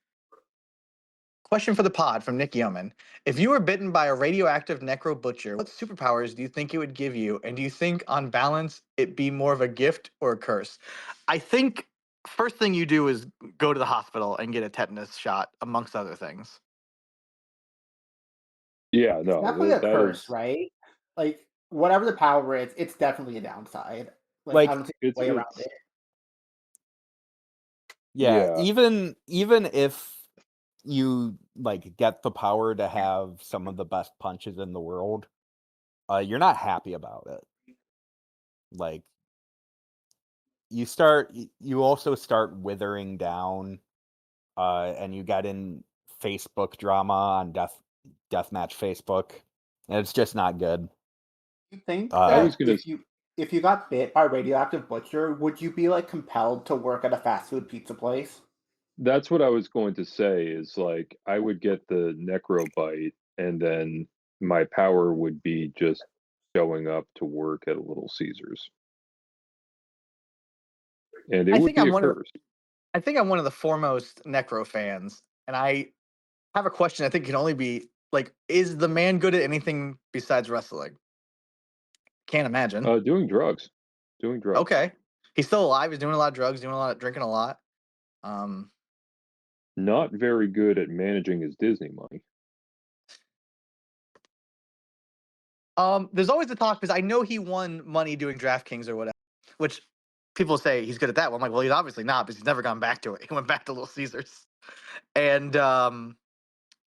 Question for the pod from Nick Yeoman. If you were bitten by a radioactive necro butcher, what superpowers do you think it would give you? And do you think, on balance, it be more of a gift or a curse? I think first thing you do is go to the hospital and get a tetanus shot, amongst other things. Yeah, It's no, definitely a that curse, is right? Like whatever the power is, it's definitely a downside. Like I Like, don't see a way around it's it. yeah, yeah. even if you like get the power to have some of the best punches in the world, you're not happy about it. Like you also start withering down, and you get in Facebook drama on deathmatch Facebook, and it's just not good. You think I was that gonna if you got bit by a radioactive butcher, would you be like compelled to work at a fast food pizza place? That's what I was going to say is like I would get the necro bite and then my power would be just showing up to work at a Little Caesars. And it I would think be I'm a one of curse. I think I'm one of the foremost necro fans, and I have a question. I think can only be like, is the man good at anything besides wrestling? Can't imagine. Doing drugs. Doing drugs. Okay, he's still alive. He's doing a lot of drugs, doing a lot of drinking, a lot. Um, Not very good at managing his Disney money. there's always the talk because I know he won money doing DraftKings or whatever, which people say he's good at that. Well, I'm like, well, he's obviously not because he's never gone back to it. He went back to Little Caesars, and I'm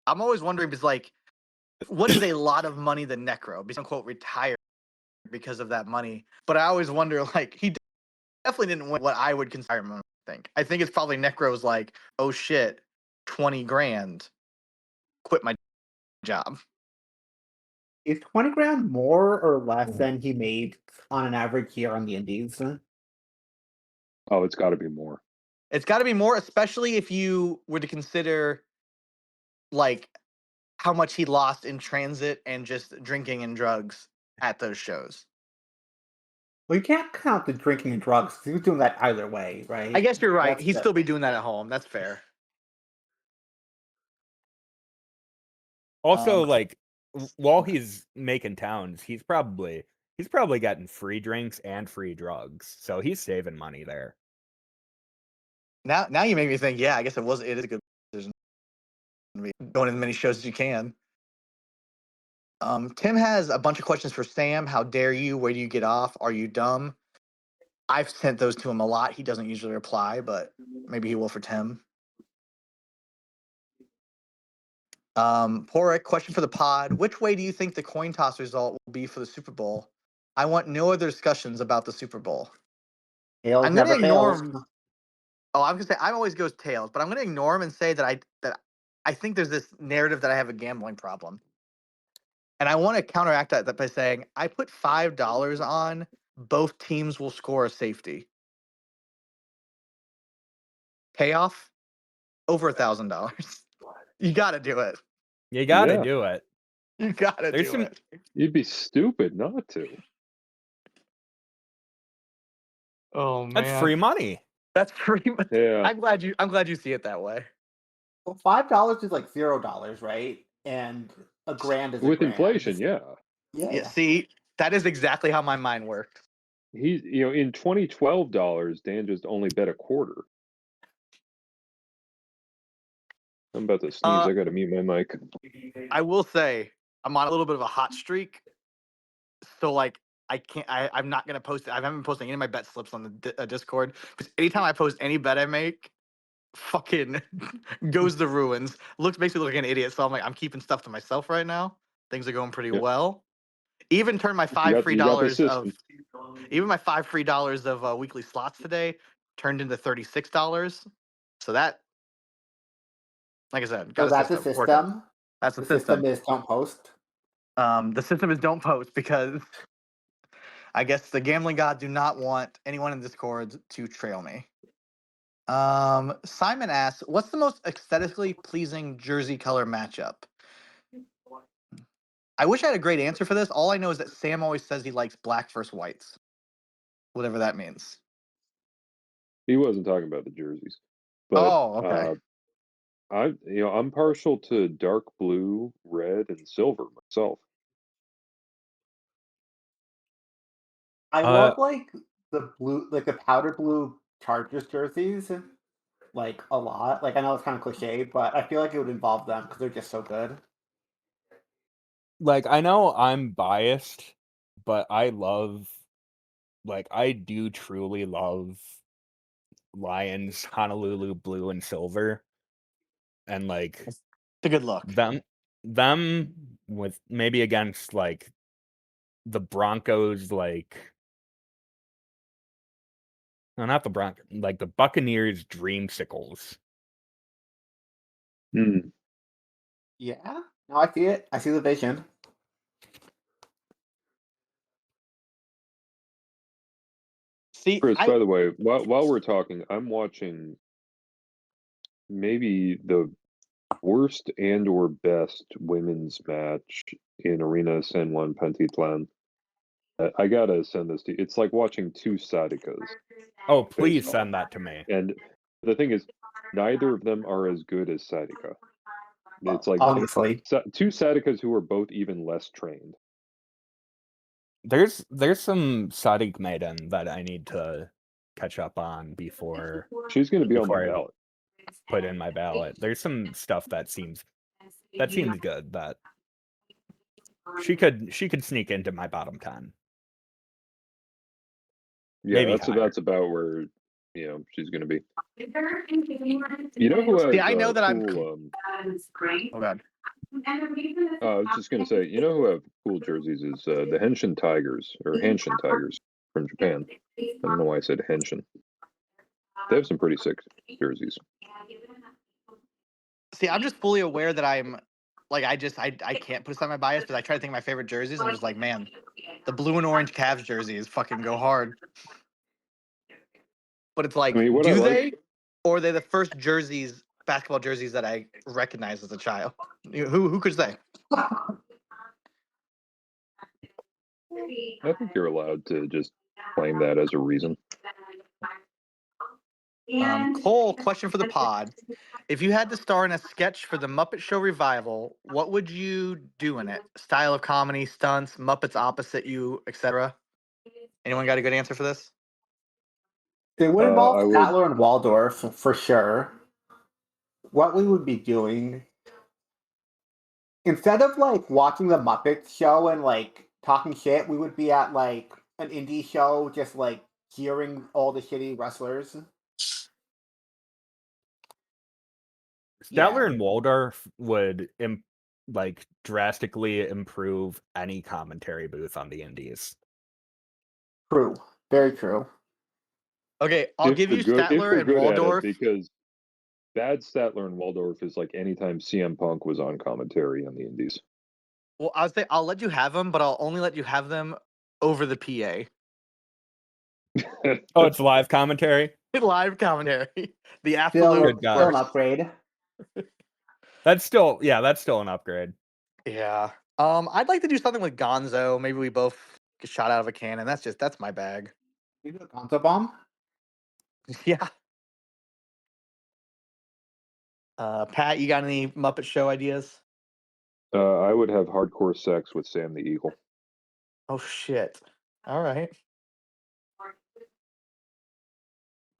always wondering because like, what is a lot of money the necro? Because unquote retired because of that money, but I always wonder like he definitely didn't win what I would consider him. I think it's probably necro's like, oh shit, 20 grand, quit my job. Is 20 grand more or less than he made on an average year on the indies? Oh, it's got to be more. It's got to be more, especially if you were to consider like how much he lost in transit and just drinking and drugs at those shows. Well, you can't count the drinking and drugs 'cause he was doing that either way, right? I guess you're right. That's He'd the still be doing that at home. That's fair. Also, Um, like while he's making towns, he's probably getting free drinks and free drugs, so he's saving money there. now you make me think. Yeah, I guess it is a good decision. Going to as many shows as you can. Tim has a bunch of questions for Sam. How dare you? Where do you get off? Are you dumb? I've sent those to him a lot. He doesn't usually reply, but maybe he will for Tim. Porrick, question for the pod. Which way do you think the coin toss result will be for the Super Bowl? I want no other discussions about the Super Bowl. tails I'm going to never ignore fails. him. Oh, I'm going to say I always goes tails, but I'm going to ignore him and say that I think there's this narrative that I have a gambling problem. And I want to counteract that by saying I put $5 on both teams will score a safety. Payoff over $1,000. You got to do it. You got to Yeah. do it. You got to There's do some it. You'd be stupid not to. Oh that's man, free money. that's pretty much. Yeah. I'm glad you see it that way. Well, $5 is like $0, right? And a grand is a With grand. inflation, yeah. Yeah, Yeah. see, that is exactly how my mind works. He, in 2012 dollars, Dan just only bet a quarter. I'm about to sneeze. Uh, I got to mute my mic. I will say I'm on a little bit of a hot streak, so like I can't. I'm not gonna post it. I haven't been posting any of my bet slips on the Discord because anytime I post any bet I make, fucking goes the ruins. Makes me look like an idiot. So I'm keeping stuff to myself right now. Things are going pretty Yeah. well. Even turned my $5 free you got the dollars of system. even my $5 free dollars of weekly slots today turned into $36. So that, like I said, got So a that's the system. Working. system. That's the The system. system is don't post. The system is don't post because I guess the gambling gods do not want anyone in Discord to trail me. Simon asks, what's the most aesthetically pleasing jersey color matchup? I wish I had a great answer for this. All I know is that Sam always says he likes black versus whites. Whatever that means. He wasn't talking about the jerseys, but Oh, okay. I'm partial to dark blue, red, and silver myself. I love like the blue, like the powder blue Chargers jerseys, like a lot. Like I know it's kind of cliche, but I feel like it would involve them because they're just so good. Like I know I'm biased, but I do truly love Lions, Honolulu blue and silver, and like It's a good look. them with maybe against like the Broncos, like no, not the Broncos, like the Buccaneers dreamsicles. Mm. Yeah, no, I see it. I see the vision. See, Chris, by the way, while we're talking, I'm watching maybe the worst and or best women's match in Arena San Juan Pentitlan. I gotta send this to you. It's like watching two Sadikas. Oh, please Baseball. send that to me. And the thing is, neither of them are as good as Sadika. It's like Obviously, two Sadikas who are both even less trained. There's some Sadiq maiden that I need to catch up on before She's going to be on my I ballot. put in my ballot. There's some stuff that seems good that she could sneak into my bottom 10. Yeah, Maybe that's about where she's going to be. You know who has See, I know that cool? Oh god. I was just going to say, you know who have cool jerseys is the Henshin Tigers or Hanshin Tigers from Japan. I don't know why I said Henshin. They have some pretty sick jerseys. See, I'm just fully aware that I'm like I can't put aside my bias, but I try to think of my favorite jerseys. I'm just like, man, the blue and orange Cavs jerseys fucking go hard. But it's like, do they? Or are they the first basketball jerseys that I recognized as a child? Who could say? I think you're allowed to just claim that as a reason. Cole, question for the pod. If you had to star in a sketch for the Muppet Show revival, what would you do in it? Style of comedy, stunts, Muppets opposite you, etc. Anyone got a good answer for this? it would involve I would- Statler and Waldorf for sure. What we would be doing instead of like watching the Muppets show and like talking shit, we would be at like an indie show, just like cheering all the shitty wrestlers. Statler and Waldorf would like drastically improve any commentary booth on the indies. True. Very true. Okay, I'll give you Statler and Waldorf because bad Statler and Waldorf is like anytime CM Punk was on commentary on the indies. Well, I'll let you have them, but I'll only let you have them over the PA. Oh, it's live commentary? Live commentary. The absolute still an upgrade. That's still an upgrade. Yeah. I'd like to do something with Gonzo. Maybe we both get shot out of a cannon. That's my bag. You do a Gonzo bomb? Yeah. Pat, you got any Muppet Show ideas? I would have hardcore sex with Sam the Eagle. Oh shit! All right.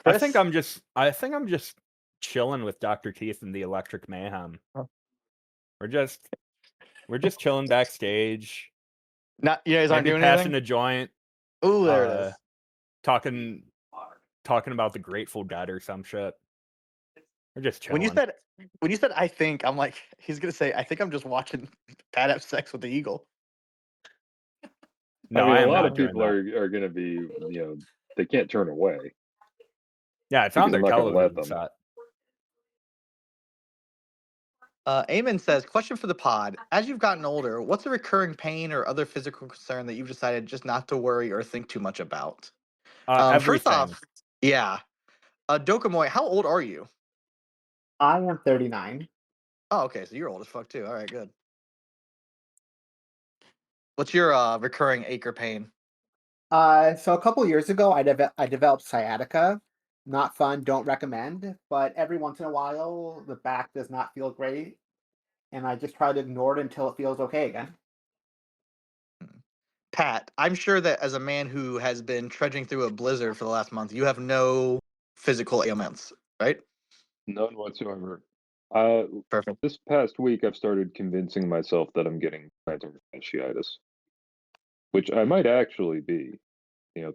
Chris? I think I'm just chilling with Dr. Teeth and the Electric Mayhem. Oh. We're just chilling backstage. Not you guys aren't doing passing anything? a joint. Ooh, there it is. Talking about the Grateful Dead or some shit. We're just chilling. When you said I think, I'm like, he's gonna say, I think I'm just watching Pat have sex with the Eagle. No, I mean, I a am lot not of doing people that. are going to be, they can't turn away Yeah, it's on because their I'm not going to let television them. set. Eamon says, question for the pod. As you've gotten older, what's a recurring pain or other physical concern that you've decided just not to worry or think too much about? First Everything. off, yeah. Dokomoy, how old are you? I am 39. Oh, okay, so you're old as fuck too. All right, good. What's your recurring ache or pain? So a couple years ago, I developed sciatica. Not fun. Don't recommend. But every once in a while, the back does not feel great, and I just try to ignore it until it feels okay again. Pat, I'm sure that as a man who has been trudging through a blizzard for the last month, you have no physical ailments, right? None whatsoever. Perfect. This past week, I've started convincing myself that I'm getting plantar fasciitis, which I might actually be.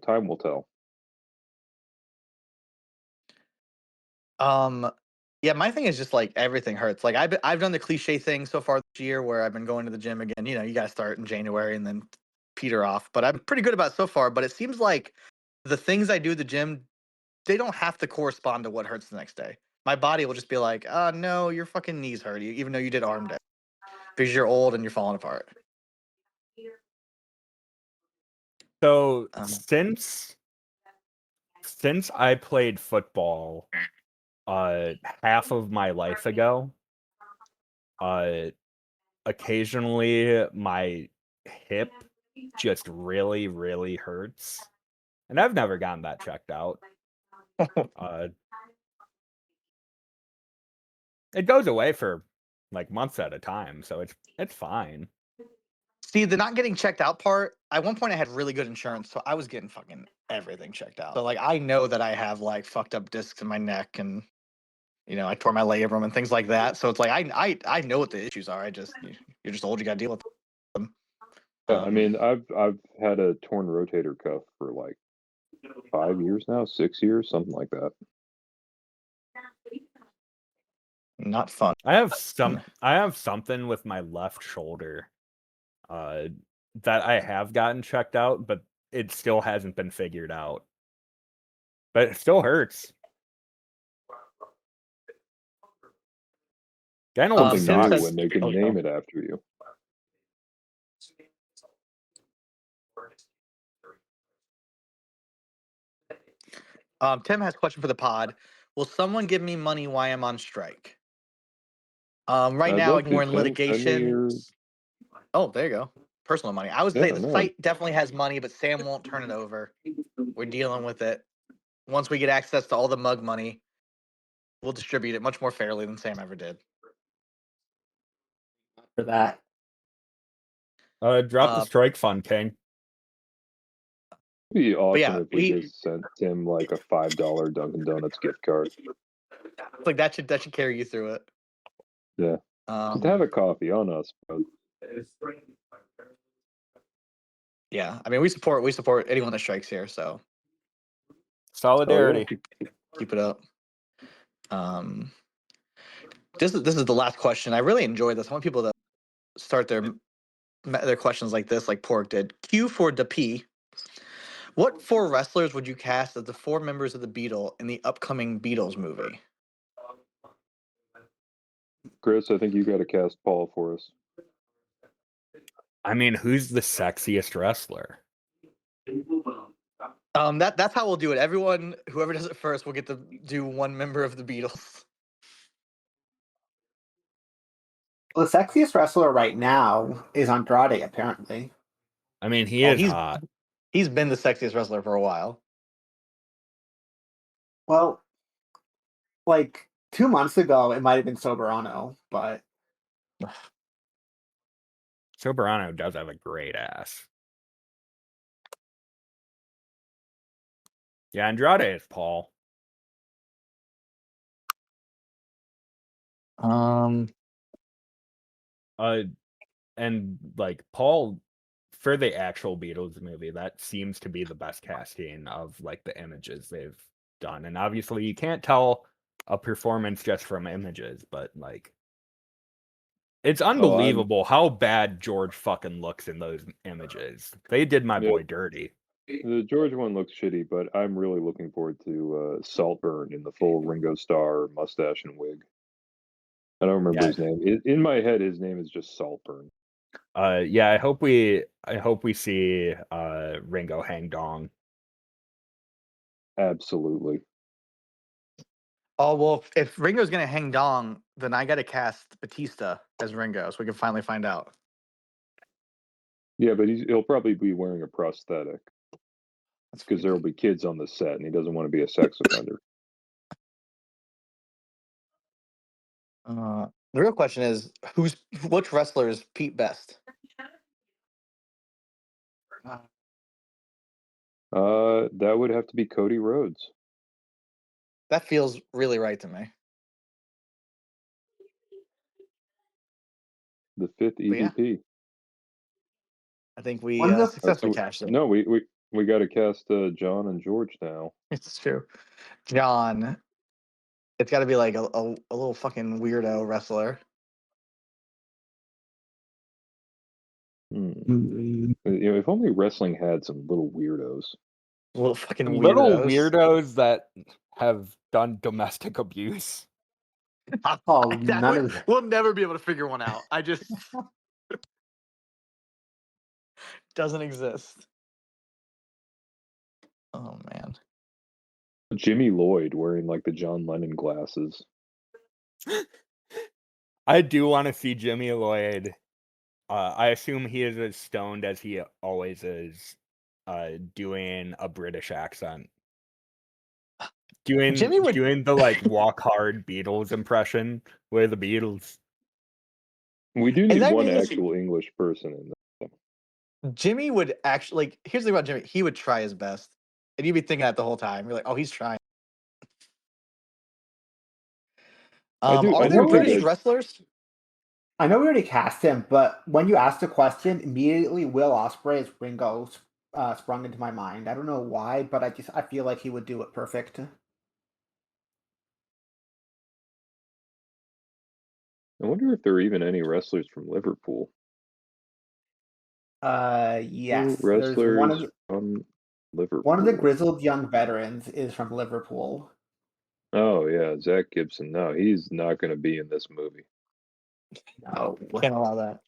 Time will tell. Yeah, my thing is just like everything hurts. Like I've done the cliche thing so far this year where I've been going to the gym again. You got to start in January and then peter off. But I'm pretty good about it so far. But it seems like the things I do at the gym, they don't have to correspond to what hurts the next day. My body will just be like, no, your fucking knees hurt you, even though you did arm day because you're old and you're falling apart. So since I played football half of my life ago, occasionally my hip just really, really hurts. And I've never gotten that checked out. It goes away for like months at a time, so it's fine. See, the not getting checked out part, at one point I had really good insurance, so I was getting fucking everything checked out. So like I know that I have like fucked up discs in my neck and I tore my labrum and things like that. So it's like I know what the issues are. You're just old, you gotta deal with them. Yeah, I mean, I've had a torn rotator cuff for like 5 years now, 6 years, something like that. Not fun. I have something with my left shoulder that I have gotten checked out, but it still hasn't been figured out. But it still hurts. Something Tim new says- when they can name it after you. Tim has a question for the pod. Will someone give me money while I'm on strike? Right I'd now love to. we're in Send me litigation. Oh, there you go. Personal money. I would say Yeah, the no. site definitely has money, but Sam won't turn it over. We're dealing with it. Once we get access to all the mug money, we'll distribute it much more fairly than Sam ever did. For that. Drop the strike fund, King. It'd be awesome yeah, if we just sent Tim like a $5 Dunkin' Donuts gift card. like that should carry you through it. Yeah. Just have a coffee on us, bro. Yeah, I mean we support anyone that strikes here, so Solidarity. keep it up. This is the last question. I really enjoyed this. I want people to start their questions like this, like Pork did. Q for the P. What 4 wrestlers would you cast as the 4 members of the Beatles in the upcoming Beatles movie? Chris, I think you got to cast Paul for us. I mean, who's the sexiest wrestler? That's how we'll do it. Everyone, whoever does it first, will get to do one member of the Beatles. Well, the sexiest wrestler right now is Andrade, apparently. I mean, he's hot. He's been the sexiest wrestler for a while. Well, like 2 months ago, it might have been Soberano, but Soberano does have a great ass. Yeah, Andrade is Paul. And like Paul, for the actual Beatles movie, that seems to be the best casting of like the images they've done. And obviously you can't tell a performance just from images, but like It's unbelievable how bad George fucking looks in those images. They did my boy dirty. The George one looks shitty, but I'm really looking forward to Saltburn in the full Ringo Starr mustache and wig. I don't remember his name. In my head, his name is just Saltburn. Yeah, I hope we see Ringo hang dong. Absolutely. Oh well, if Ringo's gonna hang dong, then I gotta cast Batista as Ringo, so we can finally find out. Yeah, but he'll probably be wearing a prosthetic That's because there will be kids on the set, and he doesn't want to be a sex offender. The real question is, which wrestler is Pete Best? That would have to be Cody Rhodes. That feels really right to me. The 5th EVP. I think we When's the- successfully cashed it. No, we got to cast John and George now. It's true. John. It's got to be like a little fucking weirdo wrestler. If only wrestling had some little weirdos. Little fucking weirdos. Little weirdos that have done domestic abuse. Oh, none of that. We'll never be able to figure one out. I just doesn't exist. Oh man. Jimmy Lloyd wearing like the John Lennon glasses. I do want to see Jimmy Lloyd. I assume he is as stoned as he always is, doing a British accent. Doing the like walk hard Beatles impression. We're the Beatles. We do need one actual English person in there. Jimmy would actually like. Here's the thing about Jimmy: he would try his best, and you'd be thinking that the whole time. You're like, "Oh, he's trying." Are there British wrestlers? I know we already cast him, but when you asked the question, immediately Will Ospreay as Ringo sprung into my mind. I don't know why, but I feel like he would do it perfect. I wonder if there are even any wrestlers from Liverpool. Yes. Wrestlers from Liverpool. One of the grizzled young veterans is from Liverpool. Oh yeah, Zach Gibson. No, he's not going to be in this movie. No, can't allow that.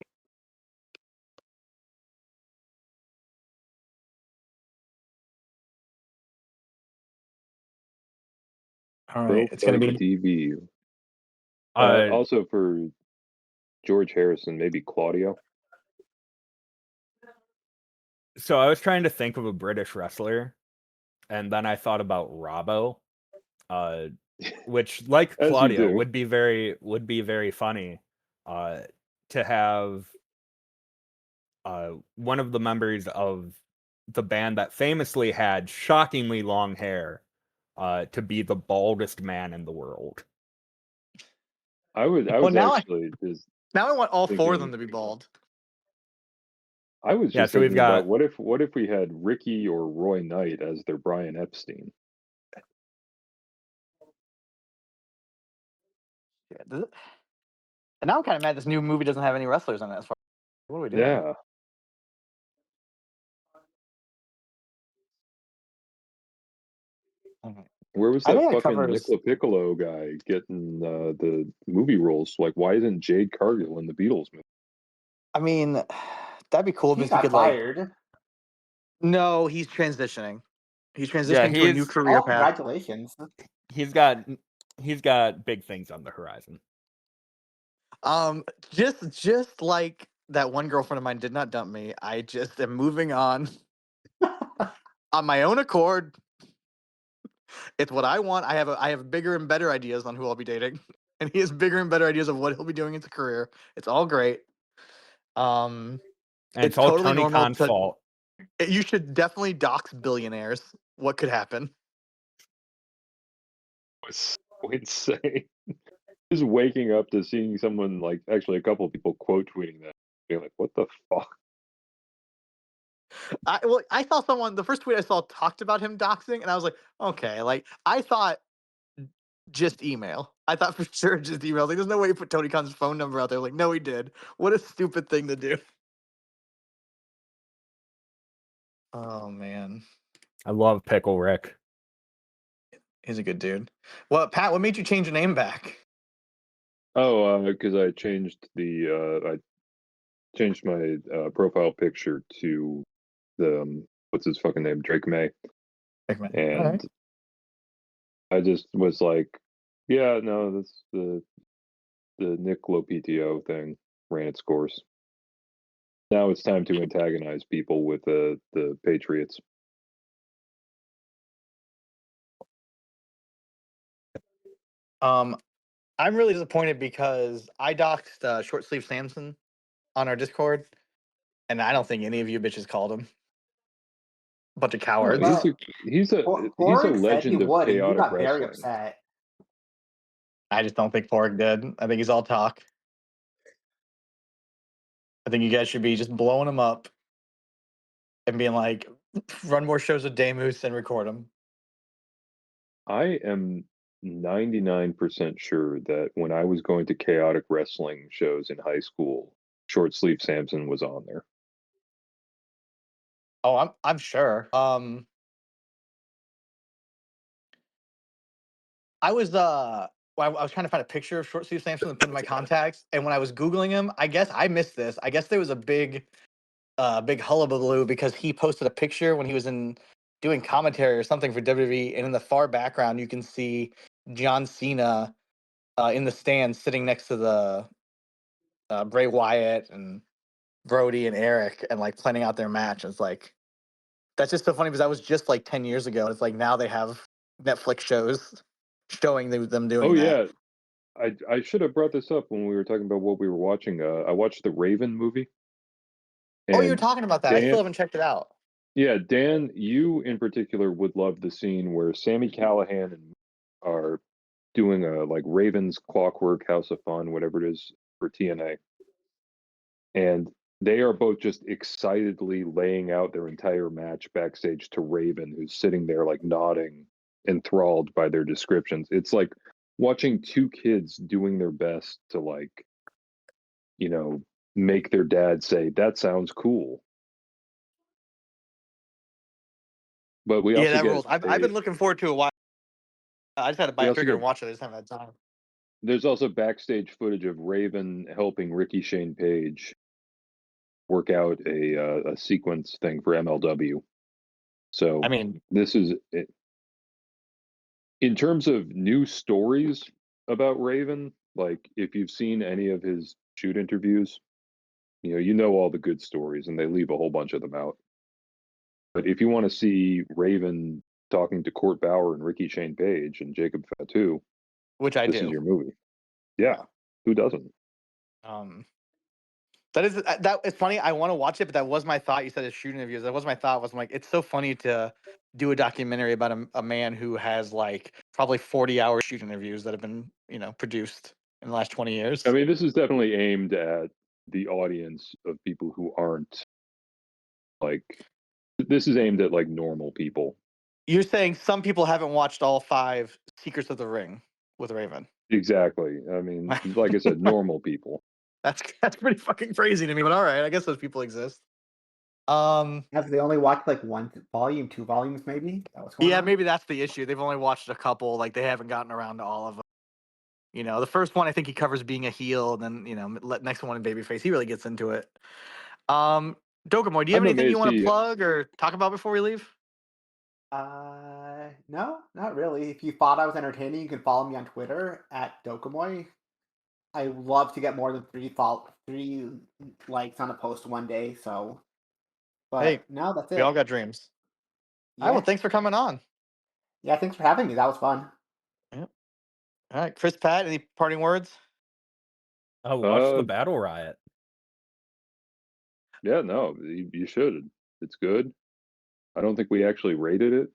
All right, it's going to be TV. Also for George Harrison, maybe Claudio. So I was trying to think of a British wrestler, and then I thought about Robbo, which, like Claudio, would be very funny. To have one of the members of the band that famously had shockingly long hair to be the baldest man in the world. I now I want all four of them to be bald. I was just thinking about what if we had Ricky or Roy Knight as their Brian Epstein? Yeah, and now I'm kind of mad this new movie doesn't have any wrestlers in it. As far what are we doing? Yeah. Where was that fucking Nicola Piccolo guy getting the movie roles? Like, why isn't Jade Cargill in the Beatles movie? I mean, that'd be cool if he got fired. No, he's transitioning. He's transitioning to a new career path. Congratulations. He's got big things on the horizon. Just like that one girlfriend of mine did not dump me. I just am moving on on my own accord. It's what I want. I have bigger and better ideas on who I'll be dating, and he has bigger and better ideas of what he'll be doing in his career. It's all great. And it's all totally Tony Khan's fault. You should definitely dox billionaires. What could happen? It's so insane. Just waking up to seeing someone, like, actually a couple of people quote tweeting that, being like, "What the fuck?" I saw someone. The first tweet I saw talked about him doxing, and I was like, okay. Like, I thought just email. I thought for sure just email. Like, there's no way he put Tony Khan's phone number out there. Like, no, he did. What a stupid thing to do. Oh man, I love Pickle Rick. he's a good dude. Well, Pat, what made you change your name back? Oh, because I changed I changed my profile picture to the what's his fucking name, Drake May, and All right. I just was like, yeah, no, that's the Nick Lopetio thing ran its course. Now it's time to antagonize people with the Patriots. I'm really disappointed because I doxed Short Sleeve Samson on our Discord, and I don't think any of you bitches called him. Bunch of No, cowards. Well, he's a Porg said he legend of would, and you chaotic got very wrestling. upset. I just don't think Porg did. I think he's all talk. I think you guys should be just blowing him up and being like, run more shows with Damoose and record them. I am 99% sure that when I was going to chaotic wrestling shows in high school, Short Sleeve Samson was on there. Oh, I'm sure. I was well, I was trying to find a picture of Short Sleeve Samson and put in my contacts, and when I was Googling him, I guess I missed this. I guess there was a big hullabaloo because he posted a picture when he was doing commentary or something for WWE, and in the far background you can see John Cena in the stands sitting next to the Bray Wyatt and Brody and Eric and like planning out their match. It's like that's just so funny because that was just like 10 years ago. It's like now they have Netflix shows showing them doing Oh that. yeah, I should have brought this up when we were talking about what we were watching. I watched the Raven movie. Oh, you were And talking about that. I still Dan, haven't checked it out. yeah, Dan, you in particular would love the scene where Sammy Callahan and are doing a like Ravens Clockwork House of Fun, whatever it is for TNA. And they are both just excitedly laying out their entire match backstage to Raven, who's sitting there like nodding, enthralled by their descriptions. It's like watching two kids doing their best to like, you know, make their dad say, "That sounds cool." But we Yeah, also that get rules. I've been looking forward to a while. I just had to buy we a also trigger get and watch it. I just haven't had time. there's also backstage footage of Raven helping Ricky Shane Page work out a sequence thing for MLW. So I mean, this is in terms of new stories about Raven. Like if you've seen any of his shoot interviews, you know all the good stories, and they leave a whole bunch of them out. But if you want to see Raven talking to Court Bauer and Ricky Shane Page and Jacob Fatu, which I this is do. your movie. Yeah, who doesn't? That is that. It's funny. I want to watch it, but that was my thought. You said it's shooting interviews. That was my thought. Was I'm like, it's so funny to do a documentary about a man who has like probably 40-hour shoot interviews that have been produced in the last 20 years. I mean, this is definitely aimed at the audience of people who aren't like. This is aimed at like normal people. You're saying some people haven't watched all 5 Secrets of the Ring with Raven. Exactly. I mean, like I said, normal people. That's pretty fucking crazy to me, but all right, I guess those people exist. Have they only watched like 1 volume, 2 volumes, maybe? That was going Yeah, on? maybe that's the issue. They've only watched a couple. Like they haven't gotten around to all of them. The first one I think he covers being a heel, and then next one in babyface. He really gets into it. Dokomoy, do you have I'm anything you amazed want to he. plug or talk about before we leave? No, not really. If you thought I was entertaining, you can follow me on Twitter at Dokomoy. I love to get more than 3 likes on a post one day, so. But Hey, no, that's it. we all got dreams. Yeah. All right, well, thanks for coming on. Yeah, thanks for having me. That was fun. Yep. All right, Chris, Pat, any parting words? Oh, watch the Battle Riot. Yeah, no, you should. It's good. I don't think we actually rated it,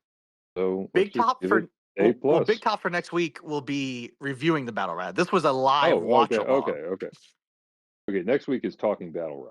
so Big top for A+. well, big top for next week will be reviewing the Battle Riot. This was a live watch along. Okay. Next week is talking Battle Riot.